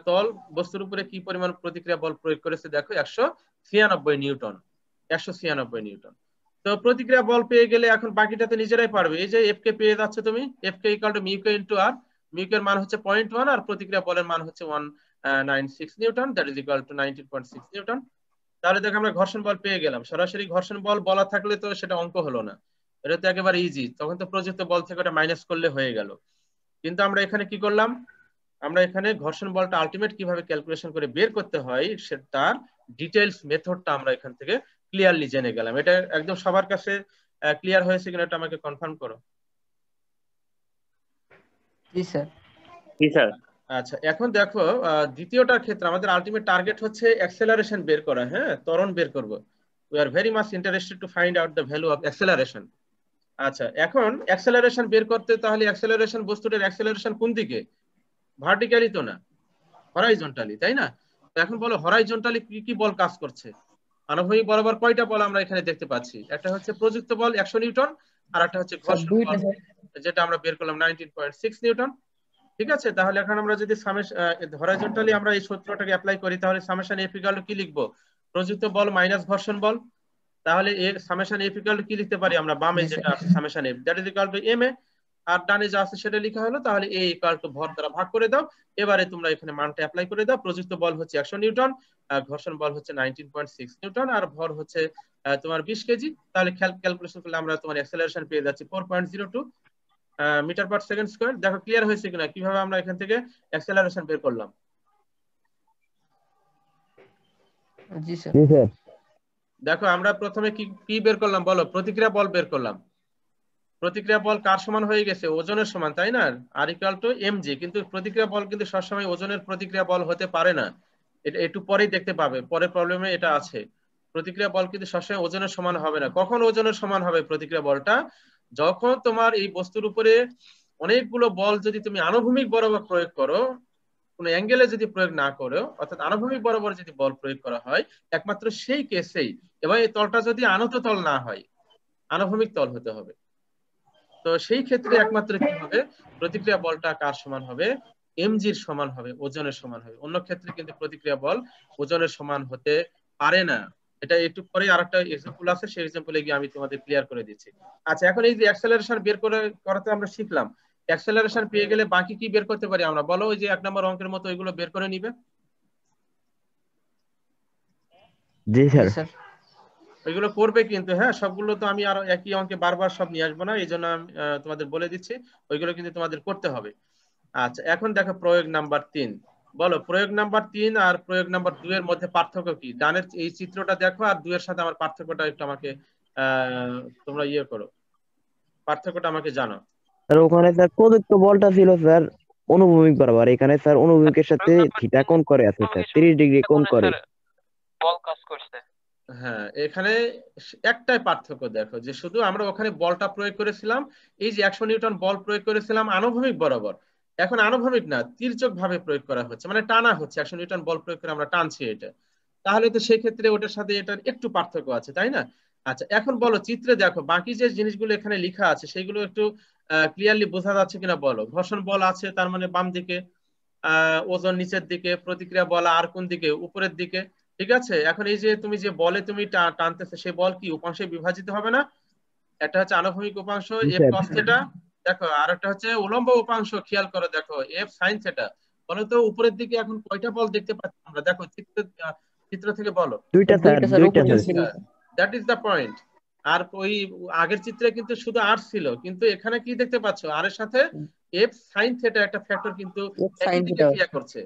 তল বস্তুর উপরে কি পরিমাণ প্রতিক্রিয়া বল প্রয়োগ করেছে দেখো, 196 নিউটন। 196 নিউটন। তো প্রতিক্রিয়া বল পেয়ে গেলে এখন বাকিটাতে নিজেরাই পারবে। এই যে এফ কে পেয়ে যাচ্ছে তুমি, F K equal to mu K into R. Mu K এর মান হচ্ছে 0.1 আর প্রতিক্রিয়া বলের মান হচ্ছে 196 Newton, that is equal two 19.6 Newton. তাহলে দেখো আমরা ঘর্ষণ বল পেয়ে গেলাম। সরাসরি ঘর্ষণ বল বলা থাকলে তো সেটা অঙ্ক হলো না, এটা তো একেবারে ইজি, তখন তো প্রযুক্ত বল থেকে ওটা মাইনাস করলে হয়ে গেল। কিন্তু আমরা এখানে কি করলাম, আমরা এখানে ঘর্ষণ বলটা আলটিমেট কিভাবে ক্যালকুলেশন করে বের করতে হয় তার ডিটেইলস মেথডটা আমরা এখান থেকে ক্লিয়ারলি জেনে গেলাম। এটা একদম সবার কাছে ক্লিয়ার হয়েছে কিনা এটা আমাকে কনফার্ম করো। জি স্যার। জি স্যার। আচ্ছা, এখন দেখো দ্বিতীয়টার ক্ষেত্রে আমাদের আলটিমেট টার্গেট হচ্ছে অ্যাক্সেলারেশন বের করা। হ্যাঁ, ত্বরণ বের করব। We are very much interested to find out the value of acceleration. আচ্ছা, এখন অ্যাক্সেলারেশন বের করতে তাহলে অ্যাক্সেলারেশন বস্তুটার অ্যাক্সেলারেশন কোন দিকে? ভার্টিক্যালি তো না, হরাইজন্টালি, তাই না? তো এখন বলো হরাইজন্টালি কি কি বল কাজ করছে? আনুভূমিক বরাবর কয়টা বল আমরা এখানে দেখতে পাচ্ছি? একটা হচ্ছে প্রযুক্ত বল 100 নিউটন, আর একটা হচ্ছে স্যার ঘর্ষণ দুইটা বল স্যার। যেটা আমরা বের করলাম 19.6 নিউটন। ঠিক আছে, তাহলে এখন আমরা যদি হরাইজন্টালি আমরা এই সূত্রটাকে অ্যাপ্লাই করি, তাহলে সামেশন এফ ইকুয়াল টু কি লিখবো? প্রযুক্ত বল মাইনাস ঘর্ষণ বল। তাহলে এর সামেশন এফ ইকুয়াল টু কি লিখতে পারি আমরা? বামে জি যেটা স্যার। আছে summation F that is equal to M A, আর ডানে যা আছে সেটা লেখা হলো। তাহলে এ ইকুয়াল টু ভর দ্বারা ভাগ করে দাও। এবারে তোমরা এখানে মানটা অ্যাপ্লাই করে দাও। প্রযুক্ত বল হচ্ছে 100 নিউটন, ঘর্ষণ বল হচ্ছে 19.6 নিউটন, আর ভর হচ্ছে তোমার 20 কেজি। তাহলে ক্যালকুলেশন করলে আমরা তোমার অ্যাক্সেলারেশন পেয়ে যাচ্ছি 4.02 মিটার পার সেকেন্ড স্কয়ার। দেখো ক্লিয়ার হয়েছে কিনা কিভাবে আমরা এখান থেকে অ্যাক্সেলারেশন বের করলাম? জি স্যার। জি স্যার। দেখো আমরা প্রথমে কি কি বের করলাম বলো? প্রতিক্রিয়া বল বের করলাম। প্রতিক্রিয়া বল কার সমান হয়ে গেছে? ওজনের সমান, তাই না? আর ইকুয়াল টু এমজি। কিন্তু প্রতিক্রিয়া বল কিন্তু সবসময় ওজনের প্রতিক্রিয়া বল হতে পারে না, এটা একটু পরেই দেখতে পাবে, পরের প্রবলেমে এটা আছে। প্রতিক্রিয়া বল কিন্তু সবসময় ওজনের সমান হবে না। কখন ওজনের সমান হবে প্রতিক্রিয়া বলটা? যখন তোমার এই বস্তুর উপরে অনেকগুলো বল যদি তুমি আনুভূমিক বরাবর প্রয়োগ করো, কোনো অ্যাঙ্গেলে যদি প্রয়োগ না করো, অর্থাৎ আনুভূমিক বরাবর যদি বল প্রয়োগ করা হয়, একমাত্র সেই কেসেই, এবং এই তলটা যদি আনত তল না হয়, আনুভূমিক তল হতে হবে, তো সেই ক্ষেত্রে একমাত্র কি হবে? প্রতিক্রিয়া বলটা কার সমান হবে? এমজির সমান হবে, ওজনের সমান হবে। অন্য ক্ষেত্রে কিন্তু প্রতিক্রিয়া বল ওজনের সমান হতে পারে না। এটা একটু পরে আরেকটা এক্সাম্পল আছে, সেই এক্সাম্পলে গিয়ে আমি তোমাদের ক্লিয়ার করে দিচ্ছি। আচ্ছা, এখন এই যে অ্যাক্সেলারেশন বের করাতে আমরা শিখলাম, অ্যাক্সেলারেশন পেয়ে গেলে বাকি কি বের করতে পারি আমরা? বলো, ওই যে 1 নম্বর অঙ্কের মতো ওইগুলো বের করে নিবে। জি জি স্যার। স্যার। ওইগুলো করবে কিন্তু, হ্যাঁ, সবগুলো তো আমি আরো একই অঙ্কে বারবার সব নিয়ে আসবো না, এই জন্য আমি তোমাদের বলে দিচ্ছি ওইগুলো কিন্তু তোমাদের করতে হবে। আচ্ছা, এখন দেখো প্রয়োগ নাম্বার 3। বলো প্রয়োগ নাম্বার 3 আর প্রয়োগ নাম্বার 2 এর মধ্যে পার্থক্য কি? ডানের এই চিত্রটা দেখো আর 2 এর সাথে আমার পার্থক্যটা একটু আমাকে তোমরা ইয়ে করো, পার্থক্যটা আমাকে জানাও। স্যার ওখানে স্যার প্রদত্ত বলটা ছিল স্যার অনুভূমিক বরাবর, এখানে স্যার অনুভূমিকের সাথে প্রয়োগ নাম্বার থিটা 3 কোণ করে আছে স্যার, 30 ডিগ্রি কোণ কোণে করে। স্যার বল কাজ করছে। হ্যাঁ, এখানে একটাই পার্থক্য দেখো, যে শুধু আমরা ওখানে বলটা প্রয়োগ করেছিলাম, এই যে 100 নিউটন বল প্রয়োগ করেছিলাম আনুভূমিক বরাবর, এখন আনুভূমিক না, তির্যক ভাবে প্রয়োগ করা হচ্ছে, মানে টানা হচ্ছে। 100 নিউটন বল প্রয়োগ করে আমরা টানছি এটা, তাহলে তো সেই ক্ষেত্রে ওটার সাথে এটার একটু পার্থক্য আছে, তাই না? আচ্ছা, এখন বলো চিত্রে দেখো বাকি যে জিনিসগুলো এখানে লেখা আছে সেগুলো একটু ক্লিয়ারলি বোঝা যাচ্ছে কিনা বলো। ঘর্ষণ বল আছে, তার মানে বাম দিকে। ওজন নিচের দিকে, প্রতিক্রিয়া বল আর কোন দিকে, উপরের দিকে। ঠিক আছে, এখন এই যে তুমি যে বলে তুমি টানতেছে, সেই বল কি উপাংশে বিভাজিত হবে না? একটা হচ্ছে আনুভূমিক উপাংশ জি এফ স্যার। কস থিটা, দেখো, আর একটা হচ্ছে উলম্ব উপাংশ, খেয়াল করো, দেখো এফ সাইন থিটা। বলো তো উপরের দিকে এখন কয়টা বল দেখতে পাচ্ছি আমরা? দেখো চিত্র থেকে বলো। দুইটা স্যার, দুইটা স্যার, দুইটা উপরে স্যার। নিচে দুইটা। That is the point. আর ওই আগের চিত্রে কিন্তু শুধু আর ছিল, কিন্তু এখানে কি দেখতে পাচ্ছ, আর এর সাথে এফ সাইন থিটা একটা ফ্যাক্টর কিন্তু এফ একই সাইন দিকে থিটা। ক্রিয়া করছে।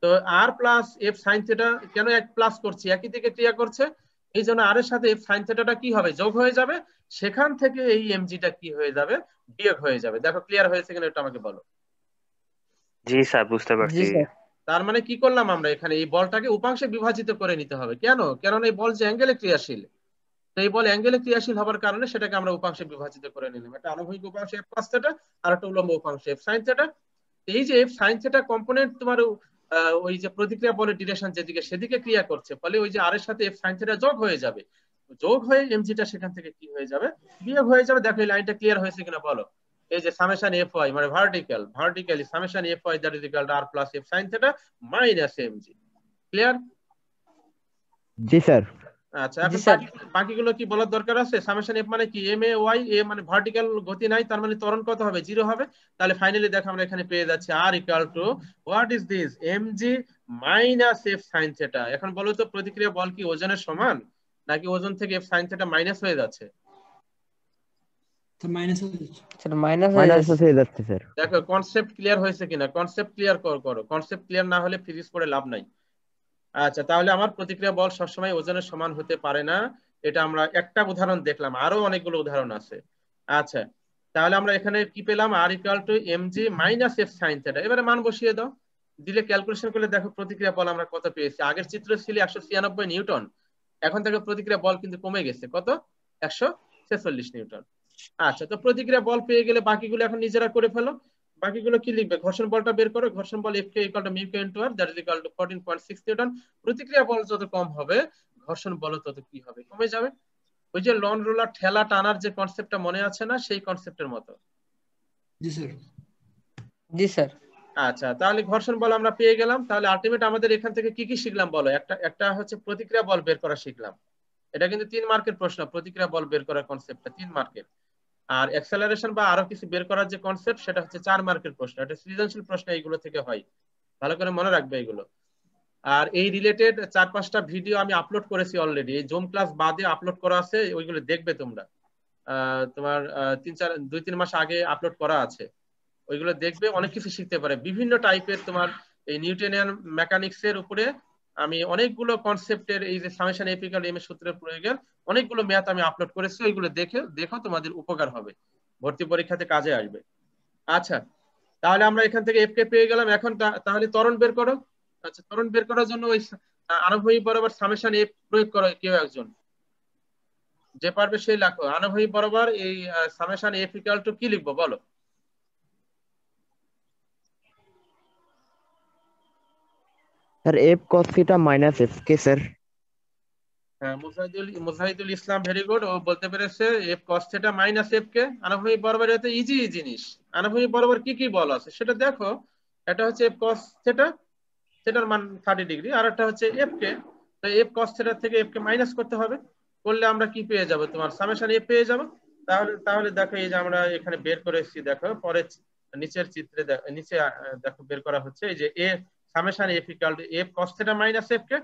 তো আর প্লাস এফ সাইন থিটা কেন এক প্লাস করছি, একই দিকে ক্রিয়া করছে, এই জন্য আর এর সাথে এফ সাইন থিটাটা কি হবে, যোগ হয়ে যাবে। সেখান থেকে এই এমজিটা কি হয়ে যাবে, বিয়োগ হয়ে যাবে। দেখো ক্লিয়ার হয়েছে কিনা এটা আমাকে বলো। জি স্যার, বুঝতে জি পারছি। স্যার। তার মানে কি করলাম আমরা এখানে, এই বলটাকে উপাংশে বিভাজিত করে নিতে হবে। কেন? কারণ এই বল যে অ্যাঙ্গেলে ক্রিয়াশীল, তো এই বল অ্যাঙ্গেলে ক্রিয়াশীল হবার কারণে সেটাকে আমরা উপাংশে বিভাজিত করে নিলাম। একটা আনুভূমিক উপাংশ এফ কস থিটা আর একটা উলম্ব উপাংশ এফ সাইন থিটা। এই যে এফ সাইন থিটা কম্পোনেন্ট তোমার ওই যে প্রতিক্রিয়া বলের ডিরেকশন যেদিকে সেদিকে ক্রিয়া করছে, ফলে ওই যে আর এর সাথে এফ সাইন থিটা যোগ হয়ে যাবে, যোগ হয়ে এমজিটা সেখান থেকে কি হয়ে যাবে, বিয়োগ হয়ে যাবে। দেখো এই লাইনটা ক্লিয়ার হয়েছে কিনা বলো। এই যে সামেশন এফ ওয়াই মানে vertically summation F Y that is equal to R plus F sine theta minus MG. Clear? জি স্যার। আচ্ছা, জি এখন স্যার। বাকিগুলো কি বলার দরকার আছে? সামেশন এফ মানে কি, এম এ ওয়াই, এ মানে ভার্টিক্যাল গতি নাই, তার মানে ত্বরণ কত হবে, 0 হবে। তাহলে ফাইনালি দেখো আমরা এখানে পেয়ে যাচ্ছি R equal to what is this, MG minus F sine theta. এখন বলো তো প্রতিক্রিয়া বল কি ওজনের সমান, নাকি ওজন থেকে এফ সাইন থিটা মাইনাস হয়ে যাচ্ছে? স্যার মাইনাস হয়ে মাইনাস যাচ্ছে। হয়ে যাচ্ছে স্যার। দেখো কনসেপ্ট ক্লিয়ার হয়েছে কিনা, কনসেপ্ট ক্লিয়ার করো, কনসেপ্ট ক্লিয়ার না হলে ফিজিক্স পড়ে লাভ নাই। আচ্ছা, তাহলে আমার প্রতিক্রিয়া বল সবসময় ওজনের সমান হতে পারে না, এটা আমরা একটা উদাহরণ দেখলাম, আরো অনেকগুলো উদাহরণ আছে। আচ্ছা, তাহলে আমরা এখানে কি পেলাম, R equal to MG minus F sine theta. এবারে মান বসিয়ে দাও, দিলে ক্যালকুলেশন করলে দেখো প্রতিক্রিয়া বল আমরা কত পেয়েছি। আগের চিত্র ছিল 196 নিউটন, এখন থেকে প্রতিক্রিয়া বল কিন্তু কমে গেছে, কত, 146 নিউটন। আচ্ছা, তো প্রতিক্রিয়া বল পেয়ে গেলে বাকিগুলো এখন নিজেরা করে ফেলো। বাকিগুলো কি লিখবে, ঘর্ষণ বলটা বের করো, ঘর্ষণ বল F K equal to mu K into R that is equal to 14.6 newton. প্রতিক্রিয়া বল যত কম হবে ঘর্ষণ বল তত কি হবে, কমে যাবে। ওই যে লন রোলার ঠেলা টানার যে কনসেপ্টটা মনে আছে না, সেই কনসেপ্টের মতো। জি স্যার। আচ্ছা, তাহলে ঘর্ষণ বল আমরা পেয়ে গেলাম। তাহলে আলটিমেট আমাদের এখান থেকে কি কি শিখলাম বলো, একটা হচ্ছে প্রতিক্রিয়া বল বের করা শিখলাম। এটা কিন্তু 3 মার্কের প্রশ্ন, প্রতিক্রিয়া বল বের করার কনসেপ্টটা 3 মার্কের। আর অ্যাক্সেলারেশন বা আরো কিছু বের করার যে কনসেপ্ট, সেটা হচ্ছে 4 মার্কের প্রশ্ন। এটা সৃজনশীল প্রশ্ন এইগুলো থেকে হয়, ভালো করে মনে রাখবে এগুলো। আর এই রিলেটেড 4-5টা ভিডিও আমি আপলোড করেছি অলরেডি, এই জুম ক্লাস বাদে আপলোড করা আছে, ওইগুলো দেখবে তোমরা। তোমার 2-3 মাস আগে আপলোড করা আছে, ওইগুলো দেখবে, অনেক কিছু শিখতে পারে। বিভিন্ন টাইপের তোমার এই নিউটনিয়ান মেকানিক্স এর উপরে আমি অনেকগুলো কনসেপ্টের, এই যে সামেশন এফ ইকুয়াল এম এর সূত্রের প্রয়োগের অনেকগুলো ম্যাথ আমি আপলোড করেছি, ওইগুলো দেখো তোমাদের উপকার হবে, ভর্তি পরীক্ষাতে কাজে আসবে। আচ্ছা, তাহলে আমরা এখান থেকে এফ কে পেয়ে গেলাম। এখন তাহলে ত্বরণ বের করো। আচ্ছা, ত্বরণ বের করার জন্য ওই আনুভূমিক বরাবর সামেশন এফ প্রয়োগ করো কেউ একজন, যে পারবে সেই লেখো। আনুভূমিক বরাবর এই সামেশন এফ ইকুয়াল টু কি লিখবো বলো? Sir F cos theta minus F K sir. হ্যাঁ, মুজাহিদুল ইসলাম ভেরি গুড, ও বলতে পেরেছে F cos theta minus F K. আনুভূমিক বরাবর এত ইজি জিনিস। আনুভূমিক বরাবর কি কি বল আছে সেটা দেখো। এটা হচ্ছে এফ কস থিটা, সেটার মান 30 ডিগ্রি, আর একটা হচ্ছে এফ কে। তো এফ কস থিটা থেকে এফ কে মাইনাস করতে হবে, করলে আমরা কি পেয়ে যাব, তোমার সামেশন এফ পেয়ে যাব। তাহলে দেখো এই যে আমরা এখানে বের করেছি, দেখো পরে নিচের চিত্রে নিচে দেখো বের করা হচ্ছে, এই যে এ summation F equal to F cos theta minus F K,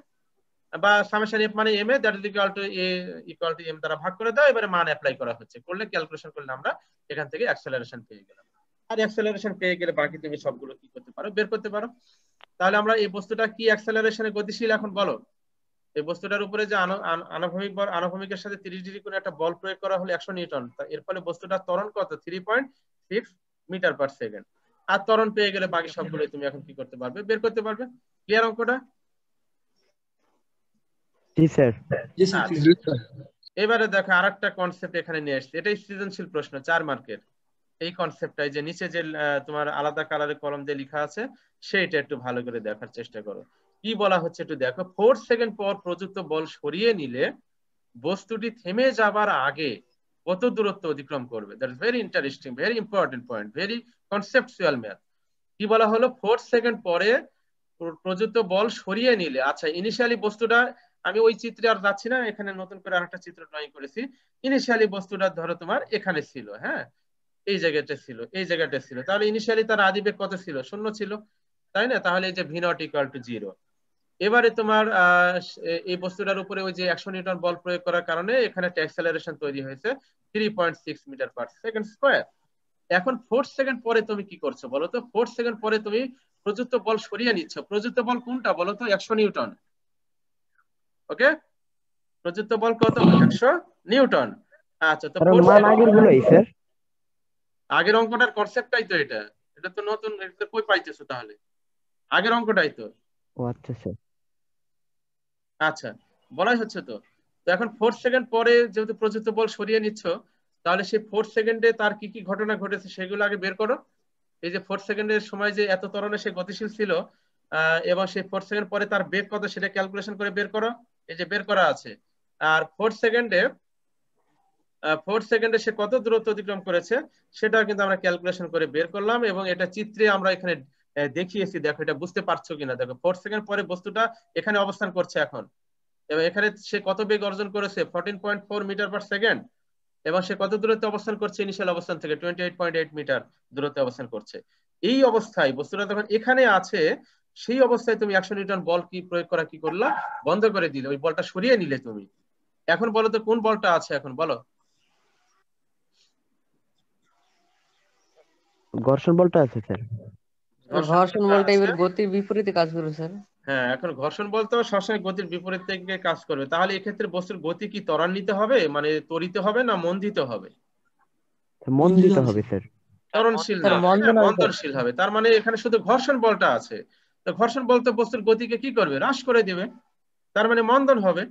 বা সামেশন এফ মানে M A that is equal to A equal to M দ্বারা ভাগ করে দাও। এবারে মান অ্যাপ্লাই করা হচ্ছে, করলে ক্যালকুলেশন করলে আমরা এখান থেকে অ্যাক্সেলারেশন পেয়ে গেলাম। আর অ্যাক্সেলারেশন পেয়ে গেলে বাকি তুমি সবগুলো কি করতে পারো, বের করতে পারো। তাহলে আমরা এই বস্তুটা কি অ্যাক্সেলারেশনে গতিশীল, এখন বলো। এই বস্তুটার উপরে যে আনুভূমিকের সাথে 30 ডিগ্রি কোণে একটা বল প্রয়োগ করা হলো 100 নিউটন, এর ফলে বস্তুটার ত্বরণ কত, 3.6 মিটার পার সেকেন্ড। আর ত্বরণ পেয়ে গেলে বাকি সবগুলো তুমি এখন কি করতে পারবে, বের করতে পারবে। ক্লিয়ার অঙ্কটা? জি স্যার। আচ্ছা, এবারে দেখো আরেকটা কনসেপ্ট এখানে নিয়ে আসছে, এটাই সৃজনশীল প্রশ্ন 4 মার্কের। এই কনসেপ্টটাই যে নিচে যে তোমার আলাদা কালারের কলম দিয়ে লেখা আছে, সেইটা একটু ভালো করে দেখার চেষ্টা করো। কি বলা হচ্ছে একটু দেখো। 4 সেকেন্ড পর প্রযুক্ত বল সরিয়ে নিলে বস্তুটি থেমে যাবার আগে কত দূরত্ব অতিক্রম করবে। That is very interesting, very important point, very conceptual math. কি বলা হলো 4 সেকেন্ড পরে প্রযুক্ত বল সরিয়ে নিলে, আচ্ছা ইনিশিয়ালি বস্তুটা, আমি ওই চিত্রে আর যাচ্ছি না, এখানে নতুন করে আরেকটা চিত্র ড্রয়িং করেছি। ইনিশিয়ালি বস্তুটা ধরো তোমার এখানে ছিল, হ্যাঁ এই জায়গাটা ছিল, এই জায়গাটা ছিল, তাহলে ইনিশিয়ালি তার আদিবেগ কত ছিল? 0 ছিল, তাই না? তাহলে এই যে ভি নট ইকুয়াল টু 0। এবারে তোমার এই বস্তুটার উপরে ওই যে 100 নিউটন বল প্রয়োগ করার কারণে এখানে একটা অ্যাক্সেলারেশন তৈরি হয়েছে 3.6 মিটার পার সেকেন্ড স্কয়ার। এখন 4 সেকেন্ড পরে তুমি কি করছো বলো তো? 4 সেকেন্ড পরে তুমি প্রযুক্ত বল সরিয়ে নিচ্ছ। প্রযুক্ত বল কোনটা বলো তো? 100 নিউটন। ওকে, প্রযুক্ত বল কত? 100 নিউটন। আচ্ছা, তো কারণ মান আগের গুলোই স্যার। আগের অঙ্কটার কনসেপ্টটাই তো এটা, এটা তো নতুন, এটা কই পাইতেছো তাহলে? আগের অঙ্কটাই তো। ও আচ্ছা স্যার। আচ্ছা, বলাই হচ্ছে তো। তো এখন 4 সেকেন্ড পরে যেহেতু প্রযুক্ত বল সরিয়ে নিচ্ছ, তাহলে সেই 4 সেকেন্ডে তার কি কি ঘটনা ঘটেছে সেগুলো আগে বের করো। এই যে 4 সেকেন্ডের সময় যে এত ত্বরণে সে গতিশীল ছিল, এবং সেই 4 সেকেন্ড পরে তার বেগ কত সেটা ক্যালকুলেশন করে বের করো। এই যে বের করা আছে। আর 4 সেকেন্ডে সে কত দূরত্ব অতিক্রম করেছে সেটাও কিন্তু আমরা ক্যালকুলেশন করে বের করলাম, এবং এটা চিত্রে আমরা এখানে দেখিয়েছি। দেখো এটা বুঝতে পারছো কিনা দেখো। 4 সেকেন্ড পরে বস্তুটা এখানে অবস্থান করছে এখন, এবং এখানে সে কত বেগ অর্জন করেছে? 14.4 মিটার পার সেকেন্ড। এবং সে কত দূরত্বে অবস্থান করছে? ইনিশিয়াল অবস্থান থেকে 28.8 মিটার দূরত্বে অবস্থান করছে। এই অবস্থায় বস্তুটা যখন এখানে আছে, সেই অবস্থায় তুমি 100 নিউটন বল কি প্রয়োগ করা কি করলা? বন্ধ করে দিলে, ওই বলটা সরিয়ে নিলে তুমি। এখন বলো তো কোন বলটা আছে এখন বলো? ঘর্ষণ বলটা আছে স্যার। ঘর্ষণ বলটা বলটা আছে। এবার গতির বিপরীতে কাজ করে স্যার। হ্যাঁ, এখন ঘর্ষণ বল তো সবসময় গতির বিপরীত থেকে কাজ করবে। তাহলে এক্ষেত্রে বস্তুর গতি কি ত্বরান্বিত হবে, মানে ত্বরিত হবে না মন্দিত হবে? মন্দিত হবে স্যার। ত্বরণশীল স্যার না, মন্দন হবে স্যার। মন্দনশীল হবে। তার মানে এখানে শুধু ঘর্ষণ বলটা আছে। তো ঘর্ষণ বল তো বস্তুর গতিকে কি করবে? হ্রাস করে দিবে, তার মানে মন্দন হবে।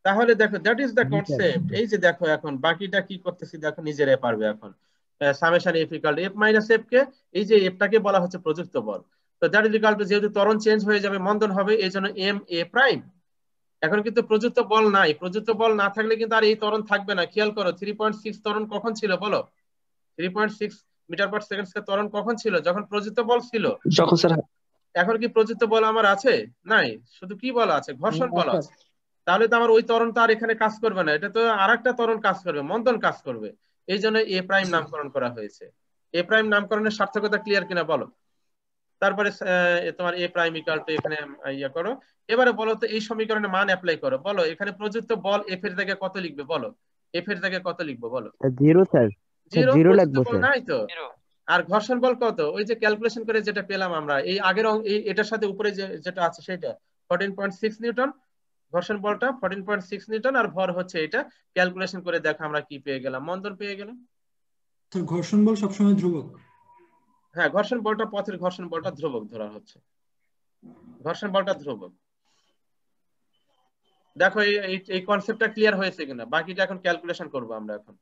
তাহলে দেখো that is the G sir. Concept. এই যে দেখো এখন বাকিটা কি করতেছি দেখো, নিজেরাই পারবে এখন। Summation F equal to F minus F K, এই যে এফটাকে বলা হচ্ছে প্রযুক্ত বল। তো দ্যাট ইজ ইকুয়াল টু, যেহেতু ত্বরণ চেঞ্জ হয়ে যাবে মন্দন হবে, এই জন্য এম এ প্রাইম। এখন কিন্তু প্রযুক্ত বল নাই, প্রযুক্ত বল না থাকলে কিন্তু আর এই ত্বরণ থাকবে না। খেয়াল করো 3.6 ত্বরণ কখন ছিল বলো? 3.6 মিটার পার সেকেন্ড ত্বরণ কখন ছিল? যখন প্রযুক্ত বল ছিল। যখন স্যার এখন কি প্রযুক্ত বল আমার আছে? নাই, শুধু কি বল আছে? ঘর্ষণ না বল স্যার। আছে। তাহলে তো আমার ওই ত্বরণটা আর এখানে কাজ করবে না, এটা তো আরেকটা ত্বরণ কাজ করবে, মন্দন কাজ করবে। এই জন্য এ প্রাইম নামকরণ করা হয়েছে। এ প্রাইম নামকরণের সার্থকতা ক্লিয়ার কিনা বলো? তারপরে তোমার এ প্রাইম ইকুয়াল টু এখানে ইয়া করো। এবারে বলো তো এই সমীকরণে মান অ্যাপ্লাই করো। বলো এখানে প্রযুক্ত বল এফ এর জায়গায় কত লিখবে বলো? এফ এর জায়গায় কত লিখবো বলো? Zero sir. জিরো। জিরো প্রযুক্ত লাগবে বল স্যার। নাই তো। 0 আর ঘর্ষণ বল কত? ওই যে ক্যালকুলেশন করে যেটা পেলাম আমরা, এই আগের এটার সাথে উপরে যেটা আছে সেটা 14.6 নিউটন। ঘর্ষণ বলটা 14.6 নিউটন, আর ভর হচ্ছে এটা। ক্যালকুলেশন করে দেখো আমরা কি পেয়ে গেলাম, মন্দন পেয়ে গেলাম। স্যার ঘর্ষণ বল সবসময় ধ্রুবক। হ্যাঁ, ঘর্ষণ বলটা, পথের ঘর্ষণ বলটা ধ্রুবক ধরা হচ্ছে। ঘর্ষণ বলটা ধ্রুবক। দেখো এই কনসেপ্টটা ক্লিয়ার হয়েছে কিনা? বাকিটা এখন ক্যালকুলেশন করবো আমরা এখন।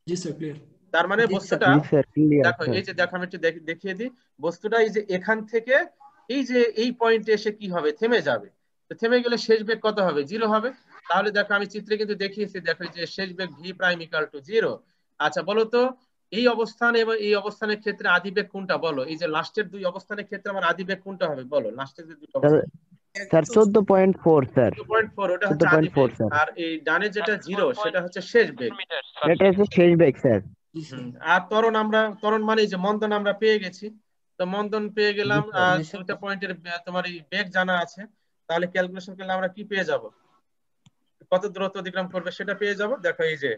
জি স্যার ক্লিয়ার। তার মানে জি স্যার। বস্তুটা জি স্যার ক্লিয়ার দেখো, স্যার। এই যে দেখো আমি একটু দেখিয়ে দিই। বস্তুটা এই যে এখান থেকে এই যে এই পয়েন্টে এসে কি হবে? থেমে যাবে। তো থেমে গেলে শেষ বেগ কত হবে? 0 হবে। তাহলে দেখো আমি চিত্রে কিন্তু দেখিয়েছি, দেখো যে শেষ বেগ ভি প্রাইম ইকুয়াল টু 0। আচ্ছা বলো তো এই অবস্থান এবং এই অবস্থানের ক্ষেত্রে আদিবেগ কোনটা বলো? এই যে লাস্টের দুই অবস্থানের ক্ষেত্রে আমার আদিবেগ কোনটা হবে বলো? লাস্টের যে দুটো অবস্থান। Sir 14.4 sir. 14.4 ওটা হচ্ছে 14.4 আদিবেগ। স্যার। আর এই ডানে যেটা 0 সেটা হচ্ছে শেষ বেগ। মিটার এটা হচ্ছে শেষ বেগ স্যার। জি স্যার। আর ত্বরণ মানে যে মন্দন আমরা পেয়ে গেছি। তো মন্দন পেয়ে গেলাম, জি স্যার। আর জি স্যার। দুইটা পয়েন্টের তোমার এই বেগ জানা আছে। তাহলে ক্যালকুলেশন করলে আমরা কি পেয়ে যাব? কত দূরত্ব অতিক্রম করবে সেটা পেয়ে যাব। দেখো এই যে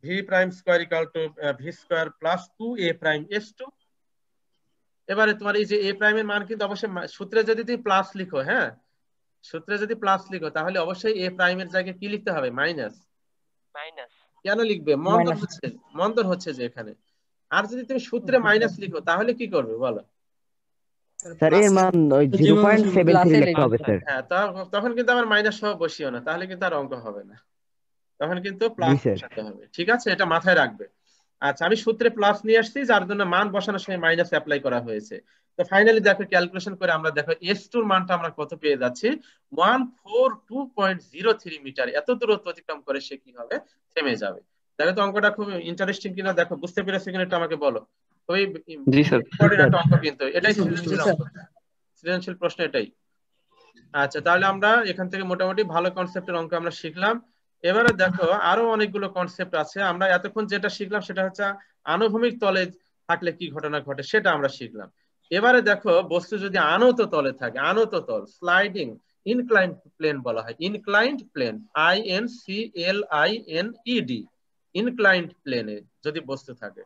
V prime square equal to V square plus 2 A prime S 2। এবারে তোমার এই যে এ প্রাইমের মান কিন্তু অবশ্যই সূত্রে যদি তুমি প্লাস লিখো, হ্যাঁ সূত্রে যদি প্লাস লিখো তাহলে অবশ্যই এ প্রাইমের জায়গায় কি লিখতে হবে? মাইনাস। মাইনাস। কেন লিখবে? মাইনাস। মন্দন হচ্ছে যে এখানে। আর যদি তুমি সূত্রে মাইনাস লিখো তাহলে কি করবে বলো? স্যার এর মান ওই যেভাবে আছে 0.73 প্লাসে লিখতে হবে স্যার। হ্যাঁ, তখন কিন্তু আমার মাইনাস সহ বসিও না, তাহলে কিন্তু আর অঙ্ক হবে না। তখন কিন্তু জি প্লাস স্যার। বসাতে হবে, ঠিক আছে? এটা মাথায় রাখবে। আচ্ছা, আমি সূত্রে প্লাস নিয়ে আসছি, যার জন্য মান বসানোর সময় মাইনাস অ্যাপ্লাই করা হয়েছে। তো ফাইনালি দেখো ক্যালকুলেশন করে আমরা দেখো এস টুর মানটা আমরা কত পেয়ে যাচ্ছি? 142.03 মিটার। এত দূরত্ব অতিক্রম করে সে কি হবে? থেমে যাবে। দেখো তো অঙ্কটা খুব ইন্টারেস্টিং কিনা, দেখো বুঝতে পেরেছো কিনা এটা আমাকে বলো। খুবই জি স্যার। ইম্পর্টেন্ট একটা অঙ্ক কিন্তু এটাই জি, স্যার। সৃজনশীল জি, স্যার। অঙ্ক, সৃজনশীল প্রশ্ন এটাই। আচ্ছা, তাহলে আমরা এখান থেকে মোটামুটি ভালো কনসেপ্টের অঙ্ক আমরা শিখলাম। এবারে দেখো আরো অনেকগুলো কনসেপ্ট আছে। আমরা এতক্ষণ যেটা শিখলাম সেটা হচ্ছে আনুভূমিক তলে থাকলে কি ঘটনা ঘটে সেটা আমরা শিখলাম। এবারে দেখো বস্তু যদি আনত তলে থাকে, আনত তল, স্লাইডিং ইনক্লাইন্ড প্লেন বলা হয়, ইনক্লাইন্ড প্লেন, INCLINED, ইনক্লাইন্ড প্লেনে যদি বস্তু থাকে।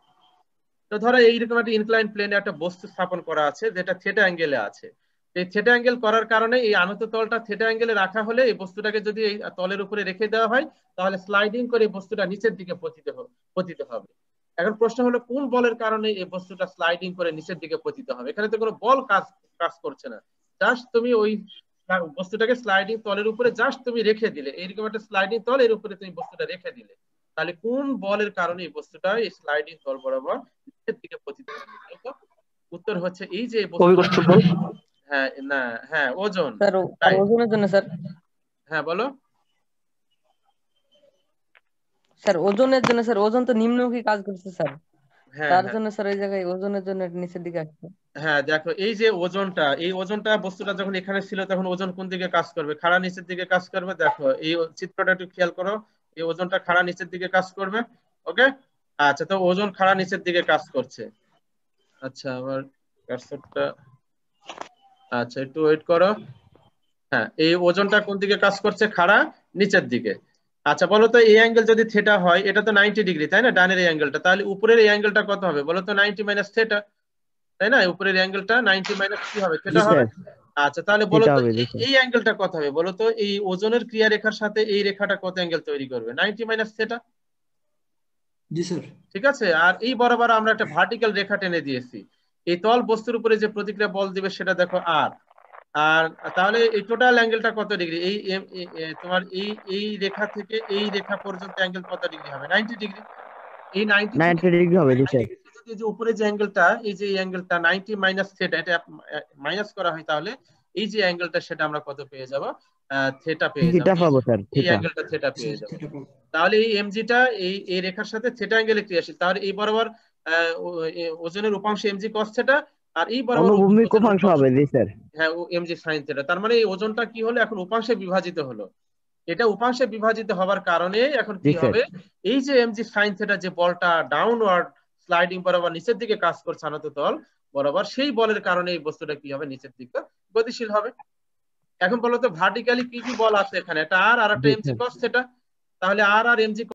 তো ধরো এইরকম একটা ইনক্লাইন্ড প্লেনে একটা বস্তু স্থাপন করা আছে যেটা থিটা অ্যাঙ্গেলে আছে। এই থিটা অ্যাঙ্গেল করার কারণে এই আনত তলটা থিটা অ্যাঙ্গেলে রাখা হলে এই বস্তুটাকে যদি এই তলের উপরে রেখে দেওয়া হয় তাহলে স্লাইডিং করে এই বস্তুটা নিচের দিকে পতিত হবে। এখন প্রশ্ন হলো কোন বলের কারণে এই বস্তুটা স্লাইডিং করে নিচের দিকে পতিত হবে? এখানে তো কোনো বল কাজ করছে না, জাস্ট তুমি ওই বস্তুটাকে স্লাইডিং তলের উপরে জাস্ট তুমি রেখে দিলে, এইরকম একটা স্লাইডিং তল এর উপরে তুমি বস্তুটা রেখে দিলে, তাহলে কোন বলের কারণে এই বস্তুটা এই স্লাইডিং তল বরাবর নিচের দিকে পতিত হবে? তো উত্তর হচ্ছে এই যে অভিকর্ষ বল। হ্যাঁ, না, হ্যাঁ, ওজন। Sir Right. ওজনের জন্য স্যার। হ্যাঁ, বলো। স্যার ওজনের জন্য স্যার, ওজন তো নিম্নমুখী কাজ করছে স্যার, হ্যাঁ, তার হ্যাঁ, জন্য স্যার ওই জায়গায় ওজনের জন্য এটা নিচের দিকে আসছে। হ্যাঁ, দেখো এই যে ওজনটা, এই ওজনটা বস্তুটা যখন এখানে ছিল তখন ওজন কোন দিকে কাজ করবে? খাড়া নিচের দিকে কাজ করবে। দেখো এই চিত্রটা একটু খেয়াল করো, এই ওজনটা খাড়া নিচের দিকে কাজ করবে। ওকে, আচ্ছা, তো ওজন খাড়া নিচের দিকে কাজ করছে। আচ্ছা, আমার কার্সরটা, আচ্ছা একটু ওয়েট করো। হ্যাঁ, এই ওজনটা কোন দিকে কাজ করছে? খাড়া নিচের দিকে। আচ্ছা, বলো তো এই অ্যাঙ্গেল যদি থিটা হয়, এটা তো 90 ডিগ্রি, তাই না? ডানের এই অ্যাঙ্গেলটা, তাহলে উপরের এই অ্যাঙ্গেলটা কত হবে বলো তো? 90 মাইনাস থিটা, তাই না? উপরের অ্যাঙ্গেলটা 90 মাইনাস কি হবে? জি থিটা হবে। স্যার, আচ্ছা, তাহলে বলো থিটা তো হবে। জি স্যার। এই অ্যাঙ্গেলটা কত হবে বলো তো? এই ওজনের ক্রিয়া রেখার সাথে এই রেখাটা কত অ্যাঙ্গেল তৈরি করবে? 90 মাইনাস থিটা। জি স্যার। ঠিক আছে, আর এই বরাবর আমরা একটা ভার্টিক্যাল রেখা টেনে দিয়েছি। এই তল বস্তুর উপরে যে প্রতিক্রিয়া বল দিবে সেটা দেখো আর। আর তাহলে এই টোটাল অ্যাঙ্গেলটা কত ডিগ্রি? এই তোমার এই রেখা থেকে এই রেখা পর্যন্ত অ্যাঙ্গেল কত ডিগ্রি হবে? 90 ডিগ্রি। এই 90 থেকে 90 ডিগ্রি হবে। জি স্যার। যদি যে উপরে যে অ্যাঙ্গেলটা, এই যে অ্যাঙ্গেলটা 90 মাইনাস থিটা, এটা মাইনাস করা হয়, তাহলে এই যে অ্যাঙ্গেলটা সেটা আমরা কত পেয়ে যাব? থিটা পেয়ে যাব। থিটা পাবো স্যার, এই থিটা। অ্যাঙ্গেলটা থিটা পেয়ে যাব। সেটা পাবো। তাহলে এই এমজিটা এই রেখার সাথে থিটা অ্যাঙ্গেলে ক্রিয়াশীল, তাহলে এই বরাবর ওজনের উপাংশ এমজি কস থিটা, আর এই বরাবর অনুভূমিক ওজনের উপাংশ হবে। জি স্যার। হ্যাঁ, এমজি সাইন থিটা। তার মানে এই ওজনটা কি হলো? এখন উপাংশে বিভাজিত হলো। এটা উপাংশে বিভাজিত হওয়ার কারণে এখন জি কি স্যার। হবে? এই যে এমজি সাইন থিটা, যে বলটা ডাউনওয়ার্ড স্লাইডিং বরাবর নিচের দিকে কাজ করছে আনত তল বরাবর, সেই বলের কারণে এই বস্তুটা কি হবে? নিচের দিকে গতিশীল হবে। এখন বলো তো ভার্টিক্যালি কি কি বল আছে এখানে? একটা আর একটা জি এমজি স্যার। Cos theta. তাহলে আর এমজি